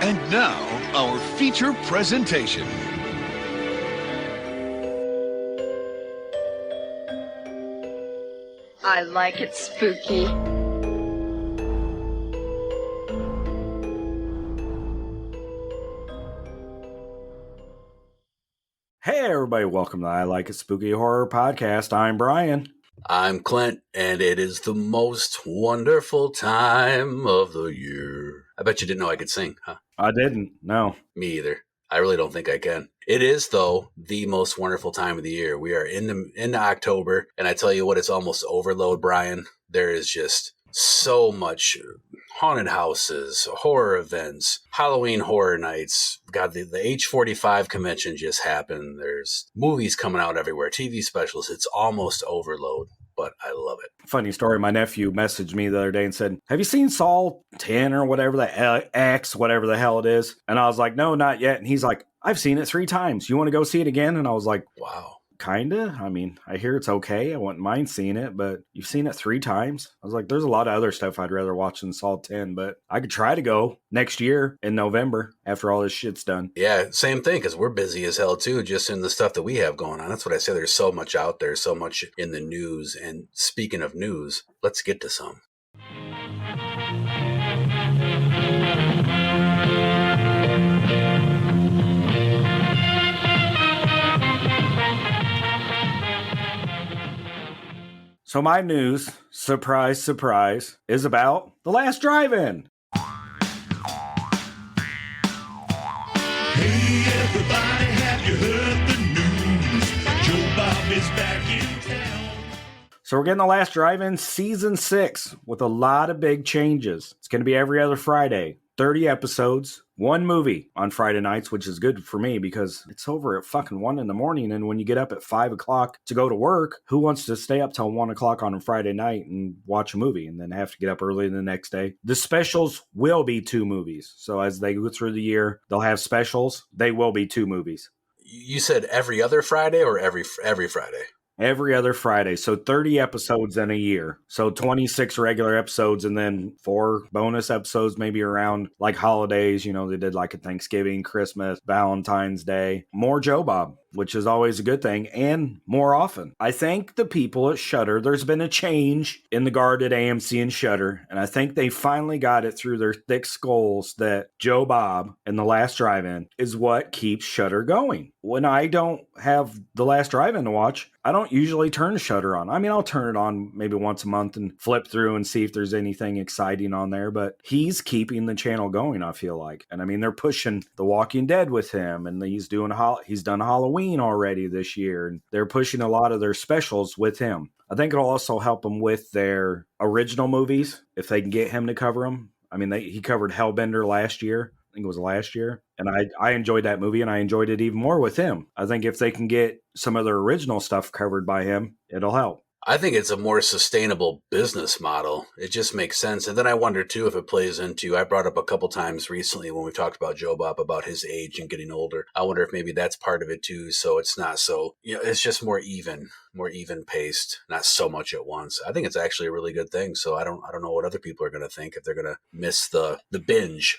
And now, our feature presentation. I like it spooky. Hey everybody, welcome to I Like It Spooky Horror Podcast. I'm Brian. I'm Clint, and it is the most wonderful time of the year. I bet you didn't know I could sing, huh? I didn't, no. Me either. I really don't think I can. It is, though, the most wonderful time of the year. We are into October, and I tell you what, it's almost overload, Brian. There is just so much haunted houses, horror events, Halloween horror nights. God, the H45 convention just happened. There's movies coming out everywhere, TV specials. It's almost overload, but I love it. Funny story, my nephew messaged me the other day and said, have you seen Saw 10 or whatever the X, whatever the hell it is? And I was like, no, not yet. And he's like, I've seen it 3 times. You want to go see it again? And I was like, wow. Kinda. I mean, I hear it's okay. I wouldn't mind seeing it, but you've seen it 3 times? I was like, there's a lot of other stuff I'd rather watch than Saw 10, but I could try to go next year in November after all this shit's done. Yeah, same thing, because we're busy as hell too, just in the stuff that we have going on. That's what I say. There's so much out there, so much in the news. And speaking of news, let's get to some. So my news, surprise, surprise, is about The Last Drive-In. Hey everybody, have you heard the news? Joe Bob is back in town. So we're getting The Last Drive-In Season 6 with a lot of big changes. It's going to be every other Friday. 30 episodes, 1 movie on Friday nights, which is good for me because it's over at fucking 1 in the morning. And when you get up at 5 o'clock to go to work, who wants to stay up till 1 o'clock on a Friday night and watch a movie and then have to get up early the next day? The specials will be 2 movies. So as they go through the year, they'll have specials. They will be 2 movies. You said every other Friday or every Friday? Every other Friday. So 30 episodes in a year. So 26 regular episodes and then 4 bonus episodes maybe around like holidays. You know, they did like a Thanksgiving, Christmas, Valentine's Day. More Joe Bob, which is always a good thing, and more often. I thank the people at Shudder. There's been a change in the guard at AMC and Shudder, and I think they finally got it through their thick skulls that Joe Bob and The Last Drive-In is what keeps Shudder going. When I don't have The Last Drive-In to watch, I don't usually turn Shudder on. I mean, I'll turn it on maybe once a month and flip through and see if there's anything exciting on there, but he's keeping the channel going, I feel like. And I mean, they're pushing The Walking Dead with him, and he's done Halloween already this year, and they're pushing a lot of their specials with him. I think it'll also help them with their original movies if they can get him to cover them. I mean, he covered Hellbender last year. I think it was last year. And I enjoyed that movie, and I enjoyed it even more with him. I think if they can get some of their original stuff covered by him, it'll help. I think it's a more sustainable business model. It just makes sense. And then I wonder, too, if it plays into, I brought up a couple times recently when we talked about Joe Bob, about his age and getting older. I wonder if maybe that's part of it, too. So it's not so, it's just more even paced, not so much at once. I think it's actually a really good thing. So I don't know what other people are going to think, if they're going to miss the binge,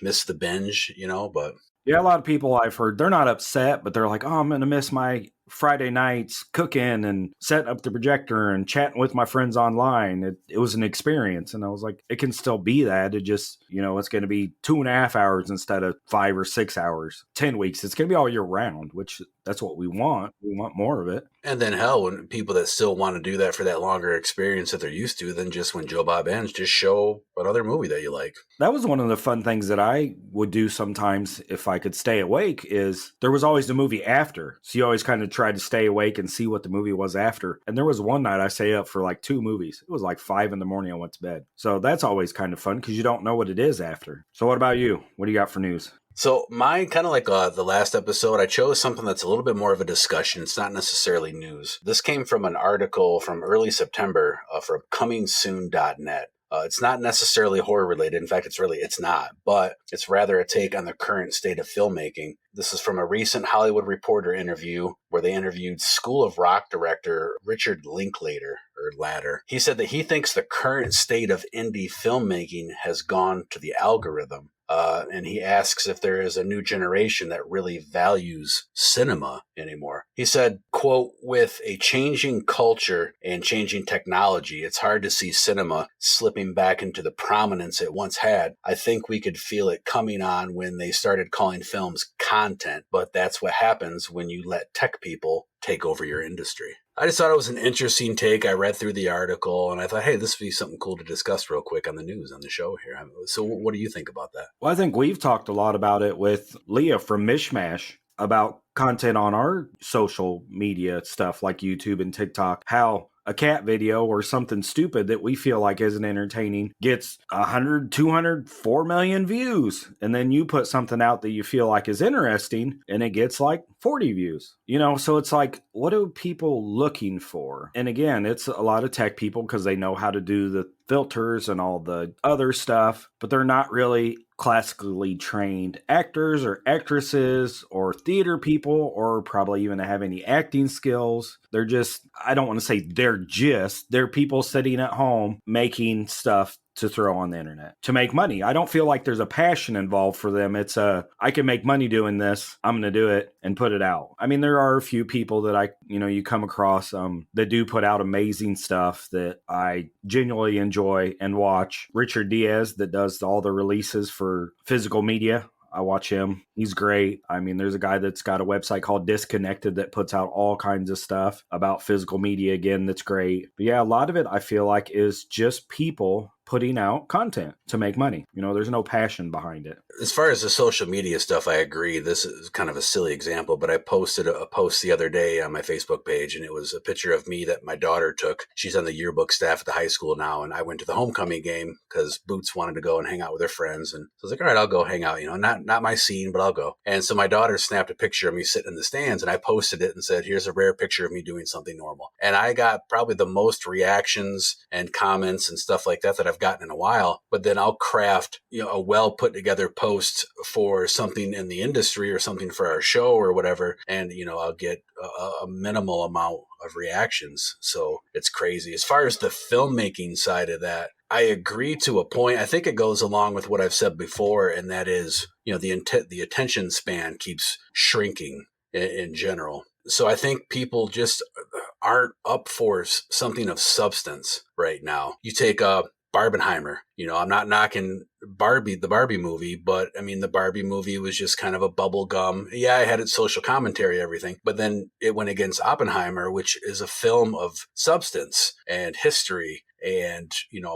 but. Yeah, a lot of people I've heard, they're not upset, but they're like, oh, I'm going to miss my Friday nights cooking and setting up the projector and chatting with my friends online. It was an experience. And I was like, it can still be that. It just, it's going to be 2.5 hours instead of 5 or 6 hours. 10 weeks. It's going to be all year round, which that's what we want. We want more of it. And then hell, when people that still want to do that for that longer experience that they're used to, then just when Joe Bob ends, just show another movie that you like. That was one of the fun things that I would do sometimes if I could stay awake, is there was always the movie after. So you always kind of tried to stay awake and see what the movie was after. And there was one night I stayed up for like 2 movies. It was like 5 in the morning I went to bed. So that's always kind of fun because you don't know what it is after. So what about you? What do you got for news? So mine, kind of like the last episode, I chose something that's a little bit more of a discussion. It's not necessarily news. This came from an article from early September from comingsoon.net. It's not necessarily horror related. In fact, it's not, but it's rather a take on the current state of filmmaking. This is from a recent Hollywood Reporter interview where they interviewed School of Rock director Richard Linklater. He said that he thinks the current state of indie filmmaking has gone to the algorithm. and he asks if there is a new generation that really values cinema anymore. He said, quote, "With a changing culture and changing technology, it's hard to see cinema slipping back into the prominence it once had. I think we could feel it coming on when they started calling films content, but that's what happens when you let tech people take over your industry." I just thought it was an interesting take. I read through the article and I thought, hey, this would be something cool to discuss real quick on the news, on the show here. So what do you think about that? Well, I think we've talked a lot about it with Leah from Mishmash about content on our social media stuff like YouTube and TikTok, how a cat video or something stupid that we feel like isn't entertaining gets 100, 200, 4 million views. And then you put something out that you feel like is interesting and it gets like 40 views. So it's like, what are people looking for? And again, it's a lot of tech people because they know how to do the filters and all the other stuff, but they're not really classically trained actors or actresses or theater people or probably even have any acting skills. They're just, I don't want to say they're people sitting at home making stuff to throw on the internet to make money. I don't feel like there's a passion involved for them. It's I can make money doing this. I'm going to do it and put it out. I mean, there are a few people that you come across that do put out amazing stuff that I genuinely enjoy and watch. Richard Diaz that does all the releases for physical media. I watch him. He's great. I mean, there's a guy that's got a website called Disconnected that puts out all kinds of stuff about physical media again. That's great. But yeah, a lot of it I feel like is just people putting out content to make money. There's no passion behind it. As far as the social media stuff, I agree. This is kind of a silly example, but I posted a post the other day on my Facebook page, and it was a picture of me that my daughter took. She's on the yearbook staff at the high school now, and I went to the homecoming game because Boots wanted to go and hang out with her friends. And so I was like, all right, I'll go hang out. Not my scene, but I'll go. And so my daughter snapped a picture of me sitting in the stands, and I posted it and said, here's a rare picture of me doing something normal. And I got probably the most reactions and comments and stuff like that I've gotten in a while. But then I'll craft a well put together post for something in the industry or something for our show or whatever, and I'll get a minimal amount of reactions. So it's crazy. As far as the filmmaking side of that, I agree to a point. I think it goes along with what I've said before, and that is the attention span keeps shrinking in general. So I think people just aren't up for something of substance right now. You take Barbenheimer. I'm not knocking the Barbie movie, but I mean, the Barbie movie was just kind of a bubble gum. Yeah, I had its social commentary, everything, but then it went against Oppenheimer, which is a film of substance and history. And,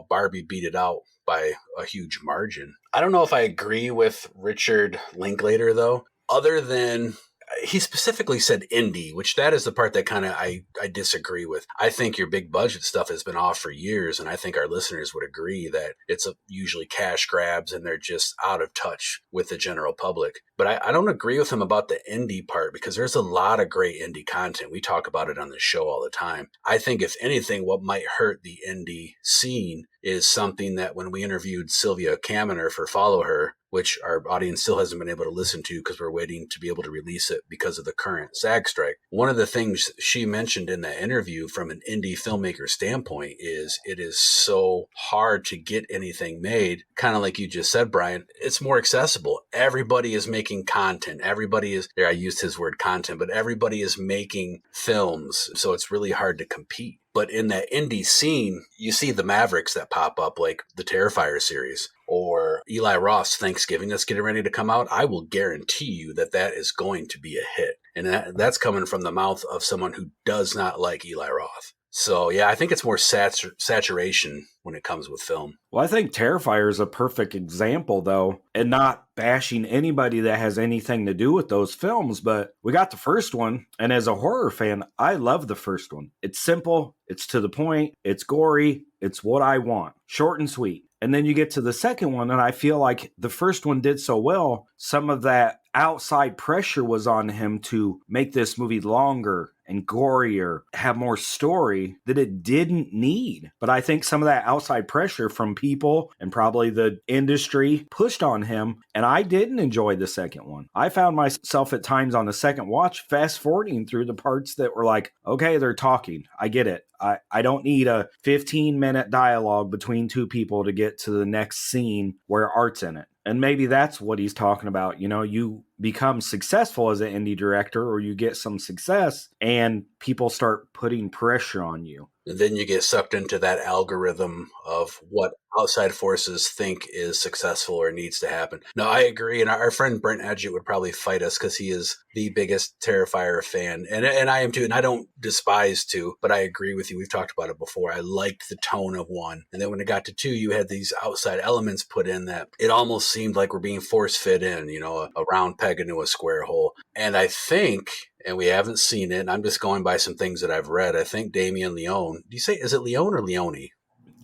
Barbie beat it out by a huge margin. I don't know if I agree with Richard Linklater, though, other than he specifically said indie, which that is the part that kind of I disagree with. I think your big budget stuff has been off for years, and I think our listeners would agree that it's usually cash grabs and they're just out of touch with the general public. But I don't agree with him about the indie part because there's a lot of great indie content. We talk about it on the show all the time. I think if anything, what might hurt the indie scene is something that when we interviewed Sylvia Kaminer for Follow Her, which our audience still hasn't been able to listen to because we're waiting to be able to release it because of the current SAG strike. One of the things she mentioned in that interview from an indie filmmaker standpoint is it is so hard to get anything made. Kind of like you just said, Brian, it's more accessible. Everybody is making content. Everybody is there. I used his word content, but everybody is making films. So it's really hard to compete. But in that indie scene, you see the Mavericks that pop up, like the Terrifier series or Eli Roth's Thanksgiving that's getting ready to come out. I will guarantee you that is going to be a hit. And that's coming from the mouth of someone who does not like Eli Roth. So, yeah, I think it's more saturation when it comes with film. Well, I think Terrifier is a perfect example, though, and not bashing anybody that has anything to do with those films. But we got the first one, and as a horror fan, I love the first one. It's simple, it's to the point, it's gory, it's what I want. Short and sweet. And then you get to the second one, and I feel like the first one did so well, some of that outside pressure was on him to make this movie longer and gorier, have more story that it didn't need. But I think some of that outside pressure from people and probably the industry pushed on him, and I didn't enjoy the second one. I found myself at times on the second watch fast forwarding through the parts that were like, okay, they're talking. I get it. I don't need a 15-minute dialogue between two people to get to the next scene where art's in it. And maybe that's what he's talking about. You know, you become successful as an indie director, or you get some success and people start putting pressure on you. And then you get sucked into that algorithm of what outside forces think is successful or needs to happen. No, I agree. And our friend Brent Edgett would probably fight us because he is the biggest Terrifier fan. And I am too. And I don't despise 2, but I agree with you. We've talked about it before. I liked the tone of 1. And then when it got to 2, you had these outside elements put in that it almost seemed like we're being force fit in, you know, a round peg into a square hole. And I think, and we haven't seen it, and I'm just going by some things that I've read, I think Damien Leone, do you say, is it Leone or Leone?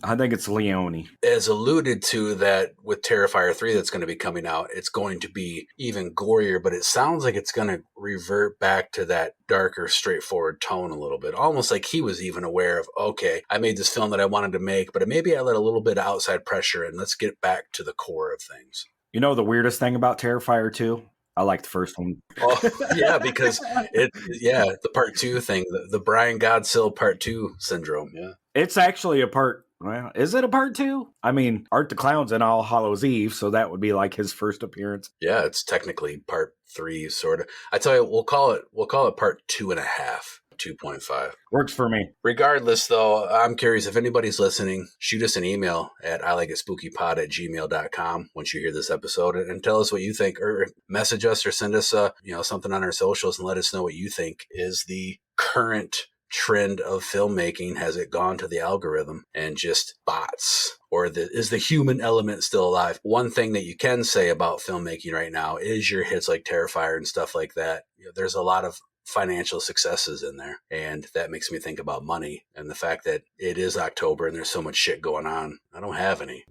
I think it's Leone. Has alluded to that with Terrifier 3 that's going to be coming out, it's going to be even gorier, but it sounds like it's going to revert back to that darker, straightforward tone a little bit. Almost like he was even aware of, okay, I made this film that I wanted to make, but maybe I let a little bit of outside pressure in. Let's get back to the core of things. You know the weirdest thing about Terrifier 2? I like the first one. Oh, yeah, because the part 2 thing, the Brian Godsill part 2 syndrome. Yeah. It's actually a part. Well, is it a part 2? I mean, Art the Clown's in All Hallows Eve, so that would be like his first appearance. Yeah, it's technically part 3, sort of. I tell you, we'll call it part 2.5, 2.5. Works for me. Regardless, though, I'm curious if anybody's listening, shoot us an email at ilikeitspookypod@gmail.com once you hear this episode and tell us what you think, or message us or send us something on our socials and let us know what you think is the current trend of filmmaking. Has it gone to the algorithm and just bots, or is the human element still alive? One thing that you can say about filmmaking right now is your hits like Terrifier and stuff like that. You know, there's a lot of financial successes in there, and that makes me think about money and the fact that it is October and there's so much shit going on. I don't have any.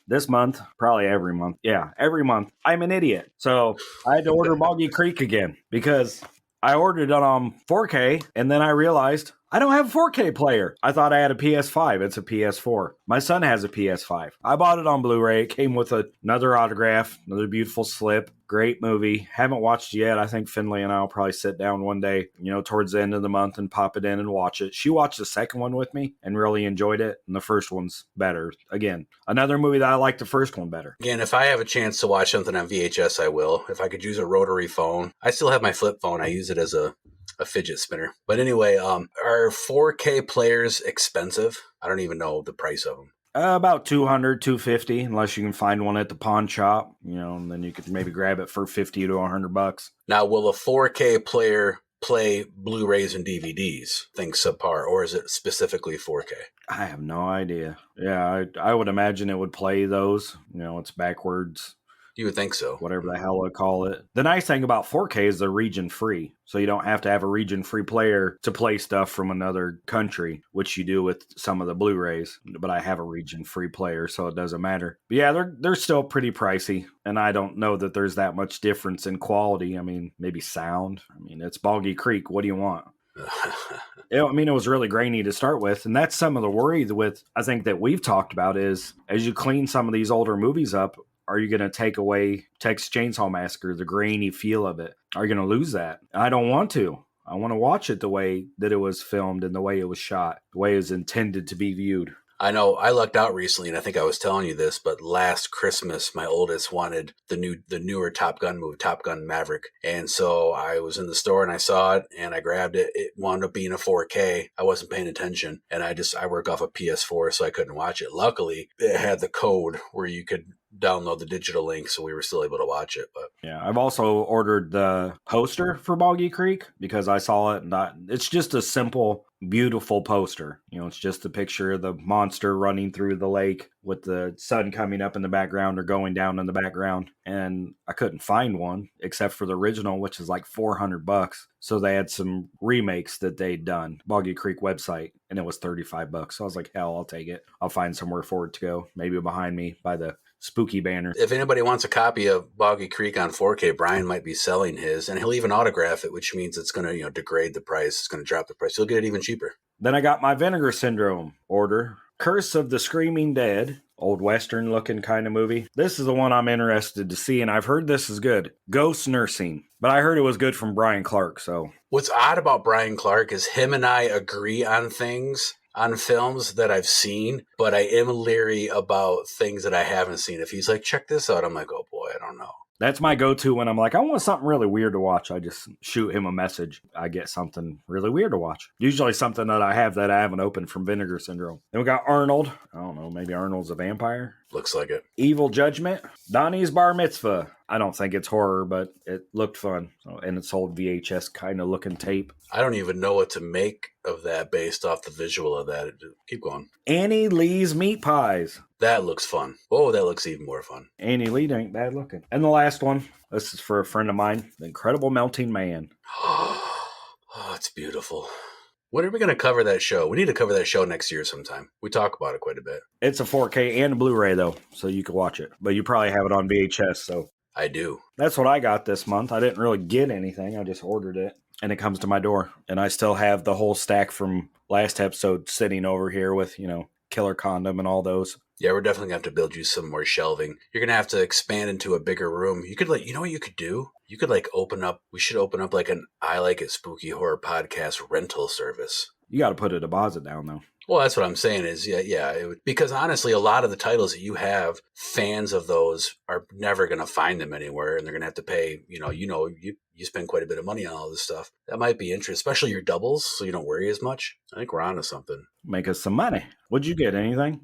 This month, probably every month. Yeah, every month. I'm an idiot. So I had to order Boggy Creek again because I ordered it on 4K and then I realized I don't have a 4K player. I thought I had a PS5. It's a PS4. My son has a PS5. I bought it on Blu-ray. It came with another autograph, another beautiful slip. Great movie. Haven't watched it yet. I think Finley and I will probably sit down one day, towards the end of the month and pop it in and watch it. She watched the second one with me and really enjoyed it. And the first one's better. Again, another movie that I like the first one better. Again, if I have a chance to watch something on VHS, I will. If I could use a rotary phone. I still have my flip phone. I use it as a fidget spinner. But anyway, are 4K players expensive? I don't even know the price of them. About $200, $250, unless you can find one at the pawn shop, and then you could maybe grab it for $50 to $100. Now, will a 4K player play Blu-rays and DVDs, things subpar, or is it specifically 4K? I have no idea. Yeah, I would imagine it would play those. It's backwards. You would think so. Whatever the hell I call it. The nice thing about 4K is they're region free. So you don't have to have a region free player to play stuff from another country, which you do with some of the Blu-rays. But I have a region free player, so it doesn't matter. But yeah, they're still pretty pricey. And I don't know that there's that much difference in quality. I mean, maybe sound. I mean, it's Boggy Creek. What do you want? It was really grainy to start with. And that's some of the worry with, I think, that we've talked about is as you clean some of these older movies up, are you going to take away Texas Chainsaw Massacre, the grainy feel of it? Are you going to lose that? I don't want to. I want to watch it the way that it was filmed and the way it was shot, the way it was intended to be viewed. I know I lucked out recently, and I think I was telling you this, but last Christmas, my oldest wanted the newer Top Gun movie, Top Gun Maverick. And so I was in the store and I saw it and I grabbed it. It wound up being a 4K. I wasn't paying attention, and I work off a PS4, so I couldn't watch it. Luckily, it had the code where you could download the digital link, so we were still able to watch it. But yeah, I've also ordered the poster for Boggy Creek because I saw it, and it's just a simple, beautiful poster. It's just a picture of the monster running through the lake with the sun coming up in the background or going down in the background. And I couldn't find one except for the original, which is like $400. So they had some remakes that they'd done, Boggy Creek website, and it was $35. So I was like, hell, I'll take it. I'll find somewhere for it to go. Maybe behind me by the spooky banner. If anybody wants a copy of Boggy Creek on 4K, Brian might be selling his, and he'll even autograph it, which means it's going to degrade the price. It's going to drop the price. You'll get it even cheaper. Then I got my Vinegar Syndrome order Curse of the Screaming Dead, old Western looking kind of movie. This is the one I'm interested to see, and I've heard this is good. Ghost Nursing. But I heard it was good from Brian Clark, so. What's odd about Brian Clark is him and I agree on things on films that I've seen, but I am leery about things that I haven't seen. If he's like, check this out, I'm like, oh boy, I don't know. That's my go-to when I'm like, I want something really weird to watch. I just shoot him a message. I get something really weird to watch. Usually something that I haven't opened from Vinegar Syndrome. Then we got Arnold. I don't know, maybe Arnold's a vampire. Looks like it. Evil Judgment. Donnie's Bar Mitzvah. I don't think it's horror, but it looked fun. And it's old VHS kind of looking tape. I don't even know what to make of that based off the visual of that. Keep going. Annie Lee's Meat Pies. That looks fun. Oh, that looks even more fun. Annie Lee ain't bad looking. And the last one, this is for a friend of mine, The Incredible Melting Man. Oh, it's beautiful. When are we going to cover that show? We need to cover that show next year sometime. We talk about it quite a bit. It's a 4K and a Blu-ray, though, so you can watch it. But you probably have it on VHS, so. I do. That's what I got this month. I didn't really get anything. I just ordered it, and it comes to my door. And I still have the whole stack from last episode sitting over here with, Killer Condom and all those. Yeah, we're definitely going to have to build you some more shelving. You're going to have to expand into a bigger room. You could you know what you could do? You could we should open up like an I Like It Spooky Horror podcast rental service. You got to put a deposit down, though. Well, that's what I'm saying is, because honestly, a lot of the titles that you have, fans of those are never going to find them anywhere, and they're going to have to pay, you spend quite a bit of money on all this stuff. That might be interesting, especially your doubles, so you don't worry as much. I think we're onto something. Make us some money. Would you get anything?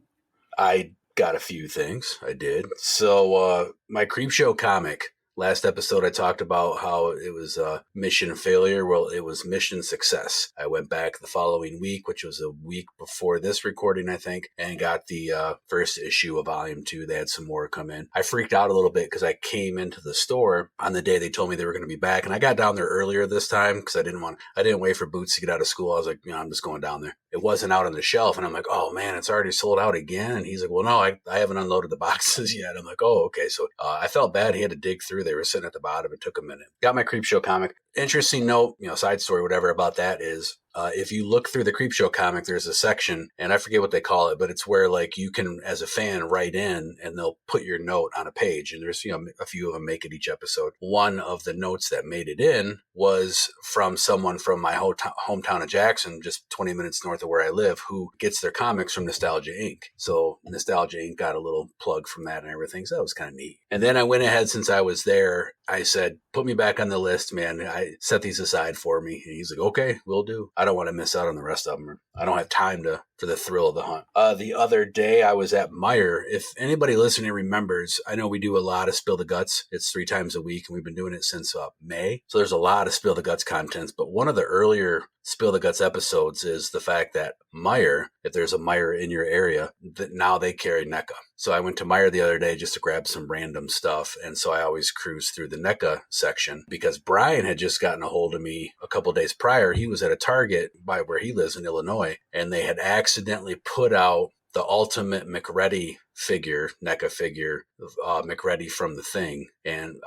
I got a few things. I did. So my Creepshow comic, last episode I talked about how it was mission failure. Well, it was mission success. I went back the following week, which was a week before this recording, I think, and got the first issue of Volume 2. They had some more come in. I freaked out a little bit because I came into the store on the day they told me they were going to be back, and I got down there earlier this time because I didn't wait for Boots to get out of school. I was like, I'm just going down there. It wasn't out on the shelf, and I'm like, oh man, it's already sold out again. And he's like, well, no, I haven't unloaded the boxes yet. I'm like, oh, okay. So I felt bad. He had to dig through. They were sitting at the bottom. It took a minute. Got my Creepshow comic. Interesting note, side story, whatever about that is, if you look through the Creepshow comic, there's a section, and I forget what they call it, but it's where you can, as a fan, write in, and they'll put your note on a page. And there's a few of them make it each episode. One of the notes that made it in was from someone from my hometown of Jackson, just 20 minutes north of where I live, who gets their comics from Nostalgia Inc. So Nostalgia Inc. got a little plug from that and everything. So that was kind of neat. And then I went ahead, since I was there, I said, put me back on the list, man. I set these aside for me. And he's like, okay, will do. I don't want to miss out on the rest of them. I don't have time for the thrill of the hunt. The other day I was at Meijer. If anybody listening remembers, I know we do a lot of Spill the Guts. It's 3 times a week, and we've been doing it since May. So there's a lot of Spill the Guts contents. But one of the earlier Spill the Guts episodes is the fact that Meijer, if there's a Meijer in your area, that now they carry NECA. So I went to Meijer the other day just to grab some random stuff. And so I always cruise through the NECA section because Brian had just gotten a hold of me a couple days prior. He was at a Target by where he lives in Illinois, and they had accidentally put out the Ultimate McReady figure, NECA figure, McReady from The Thing. And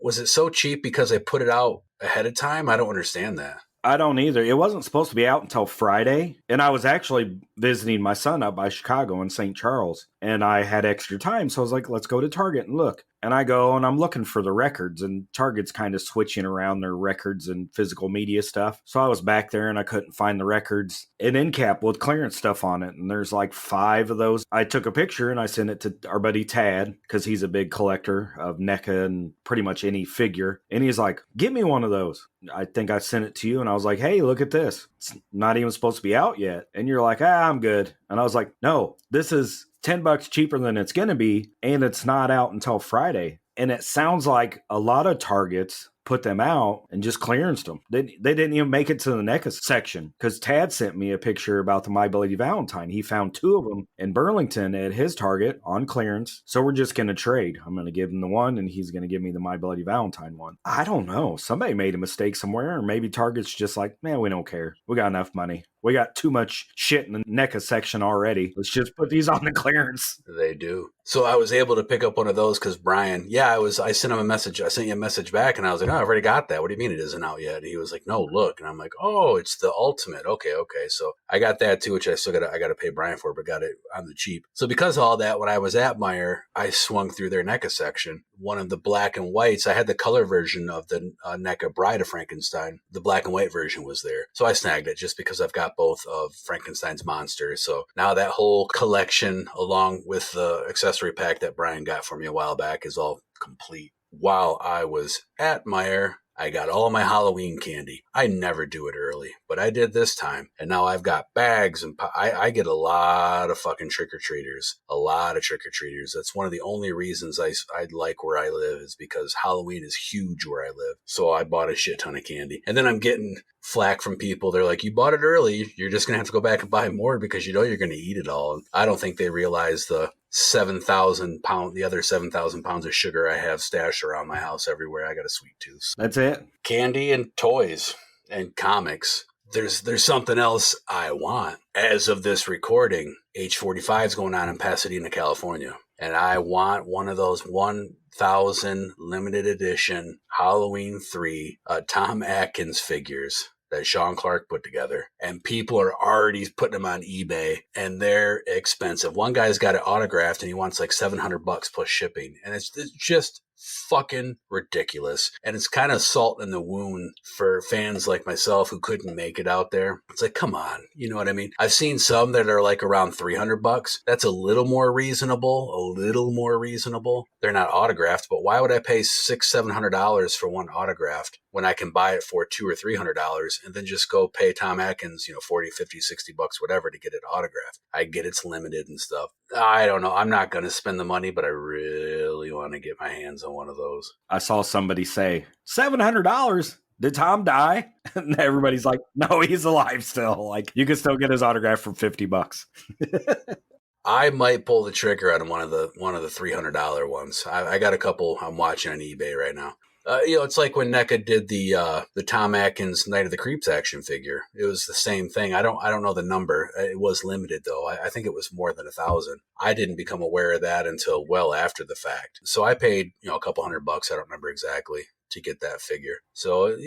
was it so cheap because they put it out ahead of time? I don't understand that. I don't either. It wasn't supposed to be out until Friday. And I was actually visiting my son up by Chicago in St. Charles. And I had extra time. So I was like, let's go to Target and look. And I go and I'm looking for the records. And Target's kind of switching around their records and physical media stuff. So I was back there and I couldn't find the records. An end cap with clearance stuff on it. And there's 5 of those. I took a picture and I sent it to our buddy Tad because he's a big collector of NECA and pretty much any figure. And he's like, get me one of those. I think I sent it to you and I was like, hey, look at this. It's not even supposed to be out yet. And you're like, I'm good. And I was like, no, this is $10 cheaper than it's going to be. And it's not out until Friday. And it sounds like a lot of Targets put them out and just clearanced them. They didn't even make it to the NECA section because Tad sent me a picture about the My Bloody Valentine. He found 2 of them in Burlington at his Target on clearance. So we're just going to trade. I'm going to give him the one and he's going to give me the My Bloody Valentine one. I don't know. Somebody made a mistake somewhere, or maybe Target's just like, man, we don't care. We got enough money. We got too much shit in the NECA section already. Let's just put these on the clearance. They do. So I was able to pick up one of those because Brian, I sent him a message. I sent you a message back and I was like, no, I've already got that. What do you mean it isn't out yet? And he was like, no, look. And I'm like, oh, it's the Ultimate. Okay. So I got that too, which I got to pay Brian for, but got it on the cheap. So because of all that, when I was at Meijer, I swung through their NECA section. One of the black and whites, I had the color version of the NECA Bride of Frankenstein. The black and white version was there. So I snagged it just because I've got both of Frankenstein's monsters. So now that whole collection, along with the accessory pack that Brian got for me a while back, is all complete. While I was at Meijer, I got all my Halloween candy. I never do it early, but I did this time. And now I've got bags and I get a lot of fucking trick-or-treaters. A lot of trick-or-treaters. That's one of the only reasons I like where I live, is because Halloween is huge where I live. So I bought a shit ton of candy. And then I'm getting flack from people. They're like, you bought it early. You're just going to have to go back and buy more because you know you're going to eat it all. And I don't think they realize the 7,000 pounds of sugar I have stashed around my house everywhere. I got a sweet tooth. That's it. Candy and toys and comics. There's something else I want. As of this recording, H45 is going on in Pasadena, California. And I want one of those 1,000 limited edition Halloween 3 Tom Atkins figures that Sean Clark put together. And people are already putting them on eBay, and they're expensive. One guy's got it autographed and he wants like $700 plus shipping. And it's just fucking ridiculous. And it's kind of salt in the wound for fans like myself who couldn't make it out there. It's like, come on. You know what I mean? I've seen some that are like around $300. That's a little more reasonable. They're not autographed, but why would I pay $600-700 for one autographed when I can buy it for $200 or $300 and then just go pay Tom Atkins, $40, $50, $60, whatever, to get it autographed? I get it's limited and stuff. I don't know. I'm not going to spend the money, but I really want to get my hands on one of those. I saw somebody say, $700? Did Tom die? And everybody's like, no, he's alive still. Like, you can still get his autograph for $50. I might pull the trigger on one of the $300 ones. I got a couple I'm watching on eBay right now. It's like when NECA did the Tom Atkins Night of the Creeps action figure. It was the same thing. I don't know the number. It was limited though. I think it was more than 1,000. I didn't become aware of that until well after the fact. So I paid a couple $100. I don't remember exactly, to get that figure. So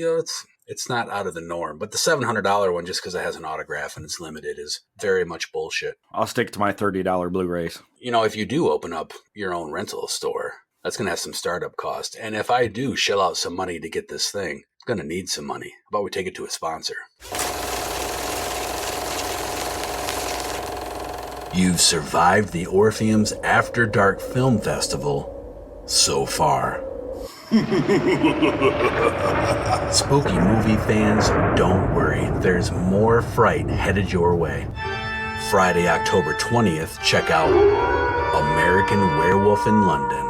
it's not out of the norm. But the $700 one, just because it has an autograph and it's limited, is very much bullshit. I'll stick to my $30 Blu-rays. If you do open up your own rental store, that's going to have some startup cost. And if I do shell out some money to get this thing, it's going to need some money. How about we take it to a sponsor? You've survived the Orpheum's After Dark Film Festival so far. Spooky movie fans, don't worry. There's more fright headed your way. Friday, October 20th, check out American Werewolf in London.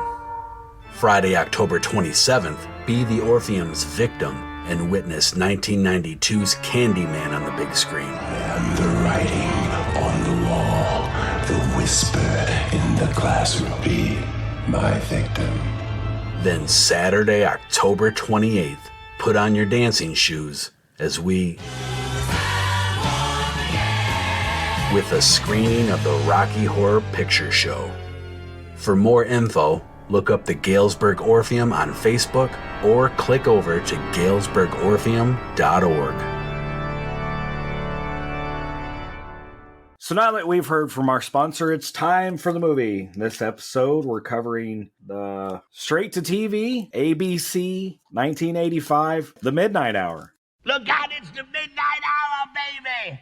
Friday, October 27th, be the Orpheum's victim and witness 1992's Candyman on the big screen. I am the writing on the wall, the whisper in the glass repeat, my victim. Then Saturday, October 28th, put on your dancing shoes as we, with a screening of the Rocky Horror Picture Show. For more info, look up the Galesburg Orpheum on Facebook or click over to galesburgorpheum.org. So now that we've heard from our sponsor, it's time for the movie. This episode, we're covering the straight-to-TV, ABC, 1985, The Midnight Hour. Look out, it's the midnight hour, baby!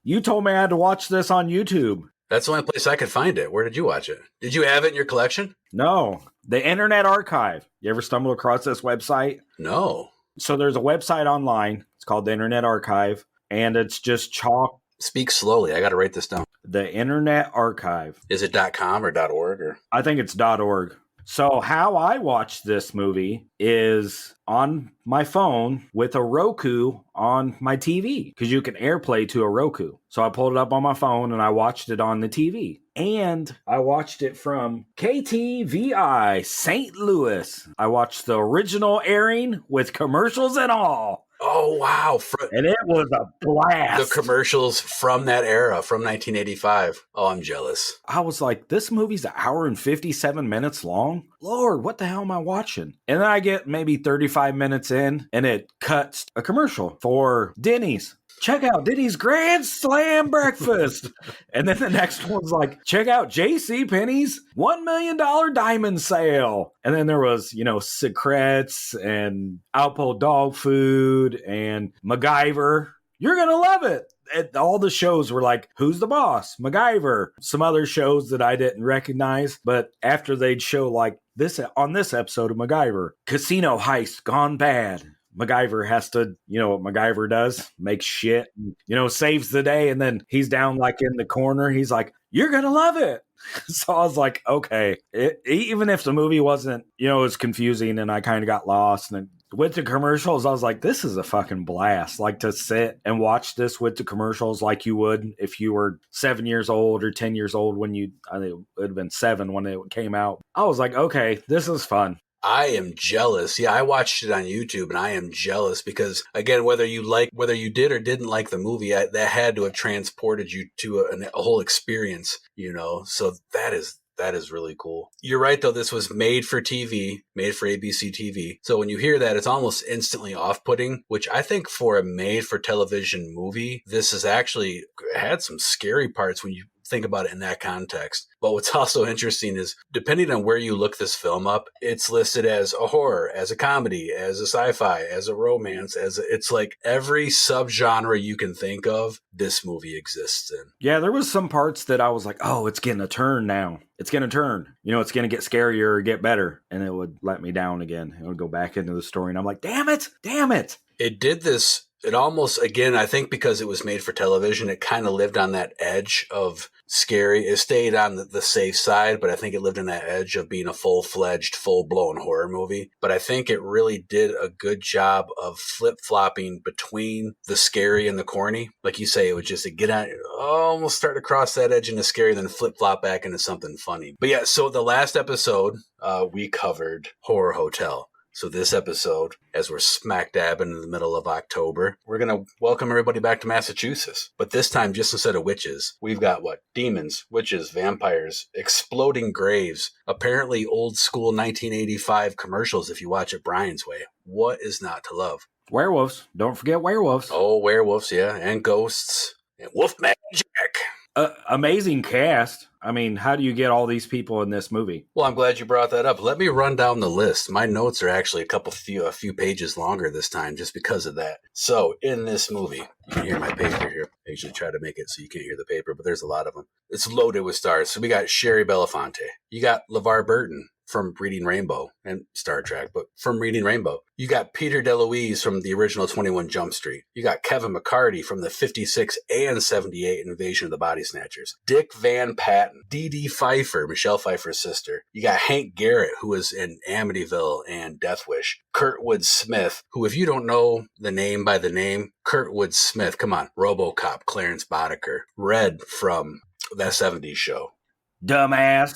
You told me I had to watch this on YouTube. That's the only place I could find it. Where did you watch it? Did you have it in your collection? No, the Internet Archive. You ever stumble across this website? No. So there's a website online. It's called the Internet Archive, and it's just chalk. Speak slowly. I got to write this down. The Internet Archive. Is it .com or .org? Or? I think it's .org. So how I watched this movie is on my phone with a Roku on my TV, because you can AirPlay to a Roku. So I pulled it up on my phone and I watched it on the TV. And I watched it from KTVI St. Louis. I watched the original airing with commercials and all. Oh, wow. And it was a blast. The commercials from that era, from 1985. Oh, I'm jealous. I was like, this movie's an hour and 57 minutes long. Lord, what the hell am I watching? And then I get maybe 35 minutes in and it cuts a commercial for Denny's. Check out Denny's Grand Slam Breakfast. And then the next one's like, check out JCPenney's $1 million diamond sale. And then there was, Secrets and Alpo dog food and MacGyver. You're going to love it. And all the shows were like, Who's the Boss? MacGyver. Some other shows that I didn't recognize. But after they'd show like this on this episode of MacGyver, Casino Heist Gone Bad. MacGyver has to, what MacGyver does, makes shit, saves the day. And then he's down like in the corner. He's like, you're going to love it. So I was like, okay, even if the movie wasn't, it was confusing and I kind of got lost. And with the commercials, I was like, this is a fucking blast. Like to sit and watch this with the commercials like you would if you were 7 years old or 10 years old I think it would have been 7 when it came out. I was like, okay, this is fun. I am jealous. Yeah, I watched it on YouTube and I am jealous because, again, whether you did or didn't like the movie, that had to have transported you to a whole experience, so that is really cool. You're right, though. This was made for TV, made for ABC TV. So when you hear that, it's almost instantly off-putting, which I think for a made-for-television movie, this has actually had some scary parts when you think about it in that context. But what's also interesting is, depending on where you look this film up, it's listed as a horror, as a comedy, as a sci-fi, as a romance, it's like every subgenre you can think of, this movie exists in. Yeah, there was some parts that I was like, oh, it's getting a turn now. It's going to turn. It's going to get scarier or get better. And it would let me down again. It would go back into the story. And I'm like, damn it. It did this. It almost, again, I think because it was made for television, it kind of lived on that edge of scary. It stayed on the safe side, but I think it lived in that edge of being a full-fledged, full-blown horror movie. But I think it really did a good job of flip-flopping between the scary and the corny. Like you say, it would just get on, almost start to cross that edge into scary, then flip-flop back into something funny. But yeah, so the last episode, we covered Horror Hotel. So this episode, as we're smack dab in the middle of October, we're going to welcome everybody back to Massachusetts. But this time, just instead of witches, we've got demons, witches, vampires, exploding graves, apparently old school 1985 commercials if you watch it Brian's way. What is not to love? Werewolves. Don't forget werewolves. Oh, werewolves, yeah. And ghosts. And Wolfman Jack. Amazing cast. I mean, how do you get all these people in this movie? Well, I'm glad you brought that up. Let me run down the list. My notes are actually a few pages longer this time just because of that. So, in this movie, you can hear my paper here. I usually try to make it so you can't hear the paper, but there's a lot of them. It's loaded with stars. So we got Sherry Belafonte. You got LeVar Burton from Reading Rainbow and Star Trek, but from Reading Rainbow. You got Peter DeLuise from the original 21 Jump Street. You got Kevin McCarty from the 56 and 78 Invasion of the Body Snatchers. Dick Van Patten, Dee Dee Pfeiffer, Michelle Pfeiffer's sister. You got Hank Garrett, who was in Amityville and Death Wish. Kurtwood Smith, who, if you don't know the name by the name, Kurtwood Smith, come on, RoboCop, Clarence Boddicker. Red from that 70s show. Dumbass.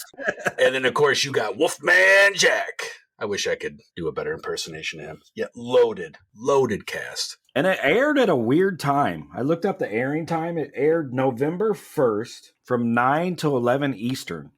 And then, of course, you got Wolfman Jack. I wish I could do a better impersonation of him. Yeah, loaded cast. And it aired at a weird time. I looked up the airing time. It aired November 1st from 9 to 11 Eastern.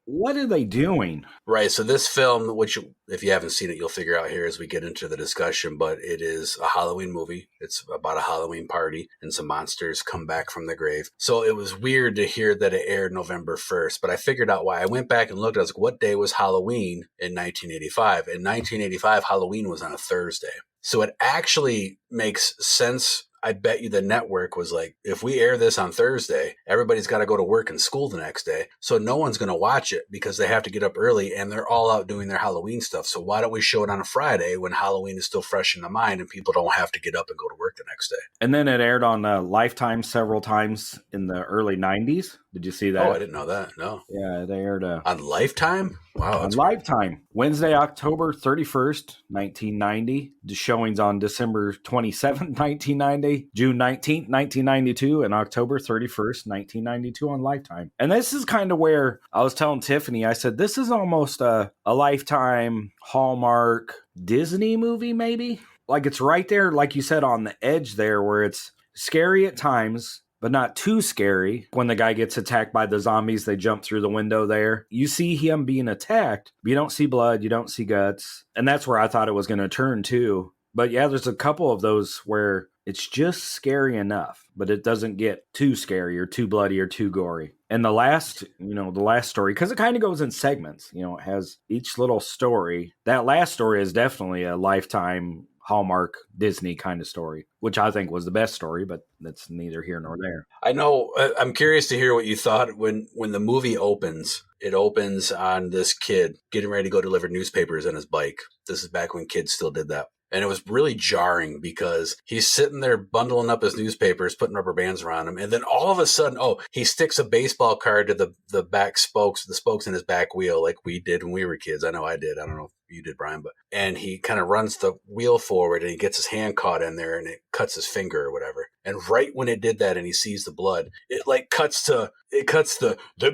What are they doing? Right. So this film, which if you haven't seen it, you'll figure out here as we get into the discussion, but it is a Halloween movie. It's about a Halloween party and some monsters come back from the grave. So it was weird to hear that it aired November 1st, but I figured out why. I went back and looked. I was like, what day was Halloween in 1985? In 1985, Halloween was on a Thursday. So it actually makes sense. I bet you the network was like, if we air this on Thursday, everybody's got to go to work and school the next day. So no one's going to watch it because they have to get up early and they're all out doing their Halloween stuff. So why don't we show it on a Friday when Halloween is still fresh in the mind and people don't have to get up and go to work the next day? And then it aired on Lifetime several times in the early 90s. Did you see that? Oh, I didn't know that. No. Yeah, it aired on Lifetime? Wow. On Lifetime. Wednesday, October 31st, 1990. The showings on December 27th, 1990, June 19th, 1992, and October 31st, 1992 on Lifetime. And this is kind of where I was telling Tiffany, I said, this is almost a Lifetime, Hallmark, Disney movie, maybe. Like it's right there, like you said, on the edge there where it's scary at times, but not too scary. When the guy gets attacked by the zombies, they jump through the window there. You see him being attacked, but you don't see blood, you don't see guts. And that's where I thought it was going to turn too. But yeah, there's a couple of those where it's just scary enough, but it doesn't get too scary or too bloody or too gory. And the last story, because it kind of goes in segments, it has each little story. That last story is definitely a Lifetime Hallmark Disney kind of story, which I think was the best story, but that's neither here nor there. I know. I'm curious to hear what you thought when the movie opens. It opens on this kid getting ready to go deliver newspapers on his bike. This is back when kids still did that. And it was really jarring because he's sitting there bundling up his newspapers, putting rubber bands around him. And then all of a sudden, he sticks a baseball card to the back spokes, the spokes in his back wheel, like we did when we were kids. I know I did. I don't know if you did, Brian, and he kind of runs the wheel forward and he gets his hand caught in there and it cuts his finger or whatever. And right when it did that and he sees the blood, it cuts the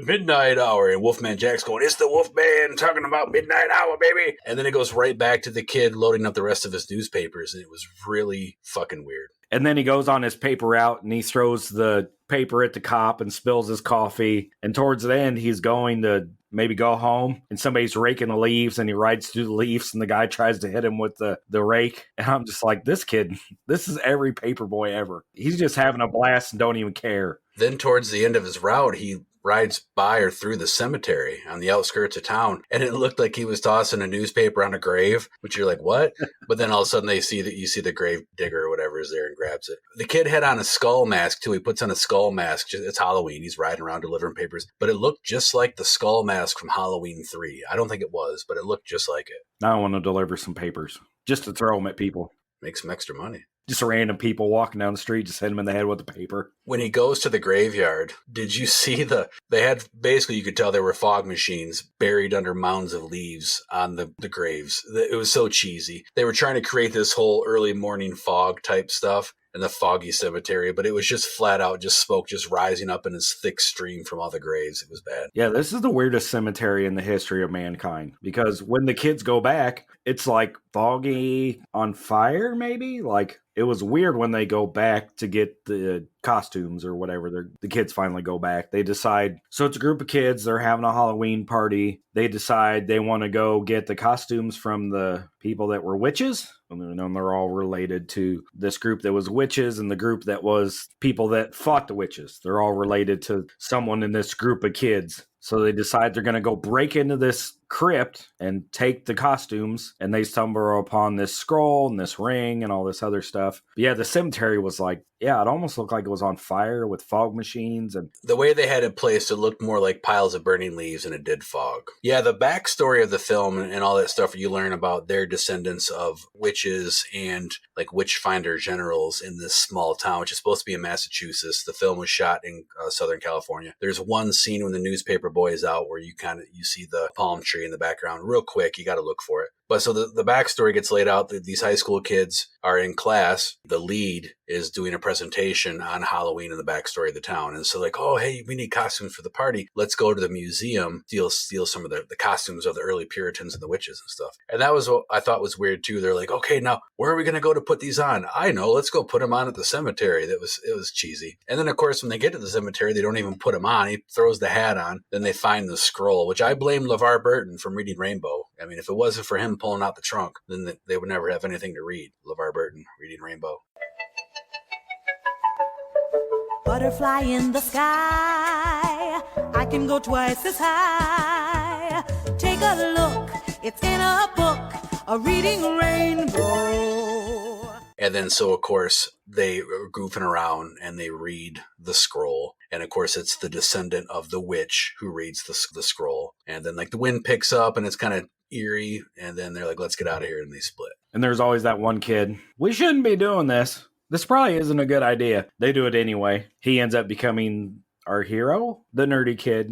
midnight hour and Wolfman Jack's going, "It's the Wolfman talking about midnight hour, baby." And then it goes right back to the kid loading up the rest of his newspapers. And it was really fucking weird. And then he goes on his paper route and he throws the paper at the cop and spills his coffee. And towards the end, he's going to maybe go home and somebody's raking the leaves and he rides through the leaves and the guy tries to hit him with the rake. And I'm just like, this kid, this is every paper boy ever. He's just having a blast and don't even care. Then towards the end of his route, he rides by or through the cemetery on the outskirts of town, and it looked like he was tossing a newspaper on a grave, which you're like, what? But then all of a sudden you see the grave digger or whatever is there and grabs it. The kid had on a skull mask too. He puts on a skull mask. It's Halloween. He's riding around delivering papers, but it looked just like the skull mask from Halloween 3. I don't think it was, but it looked just like it. Now I want to deliver some papers just to throw them at people. Make some extra money. Just random people walking down the street, just hit them in the head with the paper. When he goes to the graveyard, did you see they had, basically you could tell there were fog machines buried under mounds of leaves on the graves. It was so cheesy. They were trying to create this whole early morning fog type stuff in the foggy cemetery, but it was just flat out just smoke just rising up in this thick stream from all the graves. It was bad. Yeah, this is the weirdest cemetery in the history of mankind, because when the kids go back, it's like foggy on fire, maybe? Like, it was weird when they go back to get the costumes or whatever. The kids finally go back. They decide, so it's a group of kids, they're having a Halloween party. They decide they want to go get the costumes from the people that were witches. And they're all related to this group that was witches and the group that was people that fought the witches. They're all related to someone in this group of kids. So they decide they're going to go break into this crypt and take the costumes, and they stumble upon this scroll and this ring and all this other stuff. But yeah, the cemetery was like, yeah, it almost looked like it was on fire with fog machines. And the way they had it placed, it looked more like piles of burning leaves than it did fog. Yeah, the backstory of the film and all that stuff, you learn about their descendants of witches and like witch finder generals in this small town, which is supposed to be in Massachusetts. The film was shot in Southern California. There's one scene when the newspaper boy is out where you see the palm tree in the background real quick. You got to look for it. But so the backstory gets laid out that these high school kids are in class. The lead is doing a presentation on Halloween and the backstory of the town. And so like, oh, hey, we need costumes for the party. Let's go to the museum, steal some of the costumes of the early Puritans and the witches and stuff. And that was what I thought was weird too. They're like, okay, now where are we going to go to put these on? I know, let's go put them on at the cemetery. It was cheesy. And then of course, when they get to the cemetery, they don't even put them on. He throws the hat on. Then they find the scroll, which I blame LeVar Burton from Reading Rainbow. I mean, if it wasn't for him pulling out the trunk, then they would never have anything to read. LeVar Burton, Reading Rainbow. Butterfly in the sky, I can go twice as high. Take a look, it's in a book, a Reading Rainbow. And then so, of course, they are goofing around and they read the scroll. And, of course, it's the descendant of the witch who reads the scroll. And then, like, the wind picks up and it's kind of eerie. And then they're like, let's get out of here. And they split. And there's always that one kid, we shouldn't be doing this. This probably isn't a good idea. They do it anyway. He ends up becoming our hero, the nerdy kid,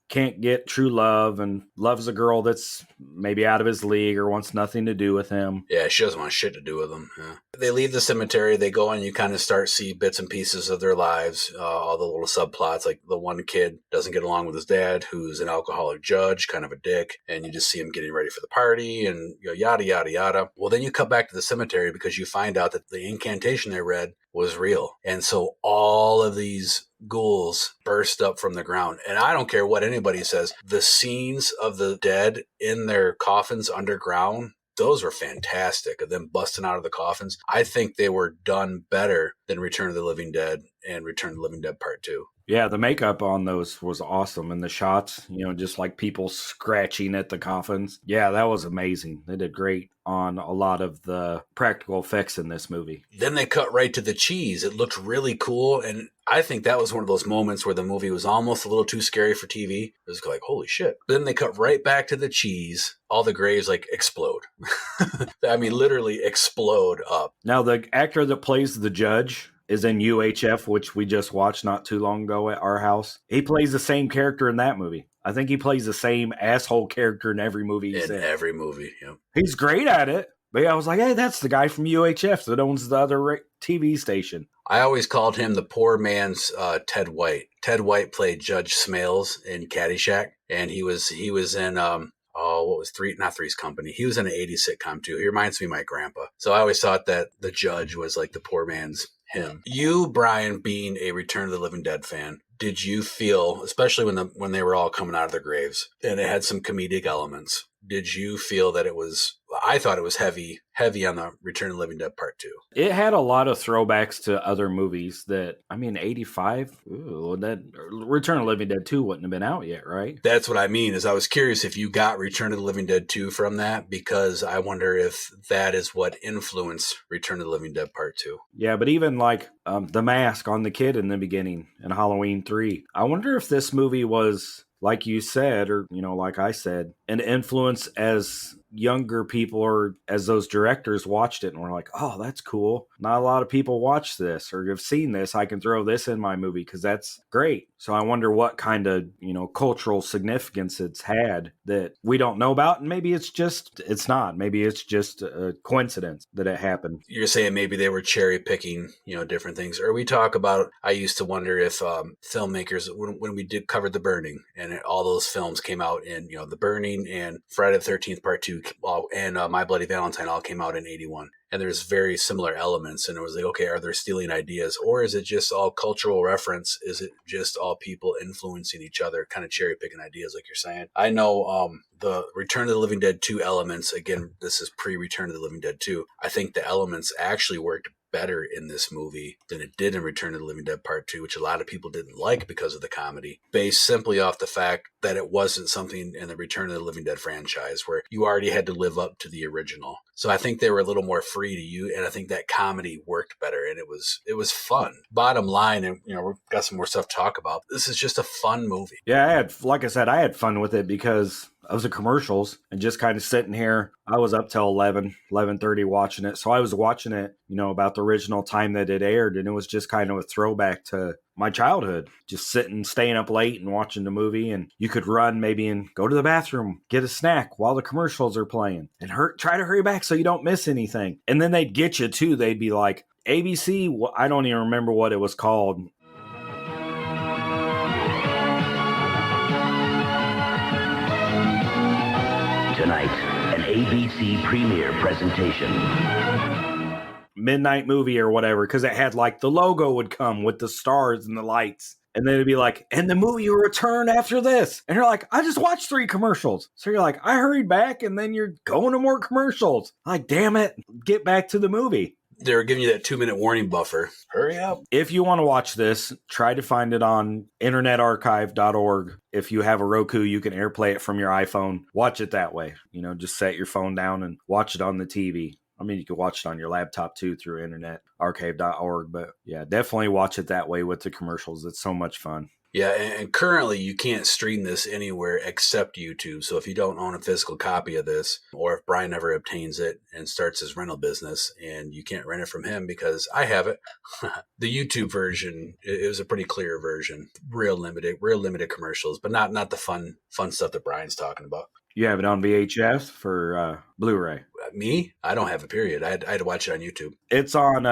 can't get true love and loves a girl that's maybe out of his league or wants nothing to do with him. Yeah, she doesn't want shit to do with him. Yeah. They leave the cemetery, they go and you kind of start see bits and pieces of their lives, all the little subplots, like the one kid doesn't get along with his dad, who's an alcoholic judge, kind of a dick, and you just see him getting ready for the party and yada, yada, yada. Well, then you cut back to the cemetery because you find out that the incantation they read was real. And so all of these ghouls burst up from the ground. And I don't care what anybody says, the scenes of the dead in their coffins underground, those were fantastic. Of them busting out of the coffins. I think they were done better than Return of the Living Dead and Return of the Living Dead Part 2. Yeah, the makeup on those was awesome. And the shots, just like people scratching at the coffins. Yeah, that was amazing. They did great on a lot of the practical effects in this movie. Then they cut right to the cheese. It looked really cool. And I think that was one of those moments where the movie was almost a little too scary for TV. It was like, holy shit. Then they cut right back to the cheese. All the graves explode. I mean, literally explode up. Now, the actor that plays the judge is in UHF, which we just watched not too long ago at our house. He plays the same character in that movie. I think he plays the same asshole character in every movie he's in. Every movie, yeah. He's great at it. But yeah, I was like, hey, that's the guy from UHF that owns the other TV station. I always called him the poor man's Ted White. Ted White played Judge Smales in Caddyshack, and he was in what was Three's Company. He was in an 80s sitcom too. He reminds me of my grandpa. So I always thought that the judge was like the poor man's him. You, Brian, being a Return of the Living Dead fan, did you feel, especially when they were all coming out of their graves, and it had some comedic elements, did you feel that it was, I thought it was heavy on the Return of the Living Dead Part 2. It had a lot of throwbacks to other movies that, 85, that Return of the Living Dead 2 wouldn't have been out yet, right? That's what I mean, is I was curious if you got Return of the Living Dead 2 from that, because I wonder if that is what influenced Return of the Living Dead Part 2. Yeah, but even the mask on the kid in the beginning in Halloween 3, I wonder if this movie was, like you said, or, like I said, an influence as younger people or as those directors watched it and were like, oh, that's cool. Not a lot of people watch this or have seen this. I can throw this in my movie because that's great. So I wonder what kind of, cultural significance it's had that we don't know about. And maybe it's not. Maybe it's just a coincidence that it happened. You're saying maybe they were cherry picking, different things. Or we talk about, I used to wonder if filmmakers, when we did cover The Burning and all those films came out in, The Burning and Friday the 13th Part 2 and My Bloody Valentine all came out in 81. And there's very similar elements. And it was like, okay, are they stealing ideas? Or is it just all cultural reference? Is it just all people influencing each other, kind of cherry picking ideas like you're saying? I know the Return of the Living Dead 2 elements, again, this is pre-Return of the Living Dead 2. I think the elements actually worked better in this movie than it did in Return of the Living Dead Part 2, which a lot of people didn't like because of the comedy, based simply off the fact that it wasn't something in the Return of the Living Dead franchise where you already had to live up to the original. So I think they were a little more free to you, and I think that comedy worked better, and it was fun. Bottom line, and we've got some more stuff to talk about. This is just a fun movie. Yeah, I had fun with it because of the commercials and just kind of sitting here. I was up till 11:30 watching it. So I was watching it, about the original time that it aired. And it was just kind of a throwback to my childhood, just staying up late and watching the movie. And you could run maybe and go to the bathroom, get a snack while the commercials are playing and try to hurry back so you don't miss anything. And then they'd get you too. They'd be like, ABC, I don't even remember what it was called. Tonight, an ABC premiere presentation. Midnight Movie or whatever, because it had the logo would come with the stars and the lights. And then it'd be like, and the movie will return after this. And you're like, I just watched 3 commercials. So you're like, I hurried back and then you're going to more commercials. Like, damn it, get back to the movie. They were giving you that 2-minute warning buffer. Hurry up. If you want to watch this, try to find it on internetarchive.org. If you have a Roku, you can AirPlay it from your iPhone. Watch it that way. Just set your phone down and watch it on the TV. I mean, you can watch it on your laptop too through internetarchive.org. But yeah, definitely watch it that way with the commercials. It's so much fun. Yeah, and currently you can't stream this anywhere except YouTube. So if you don't own a physical copy of this, or if Brian ever obtains it and starts his rental business and you can't rent it from him because I have it, the YouTube version, it was a pretty clear version. Real limited commercials, but not the fun stuff that Brian's talking about. You have it on VHS for Blu-ray. Me? I don't have a period. I had to watch it on YouTube. It's on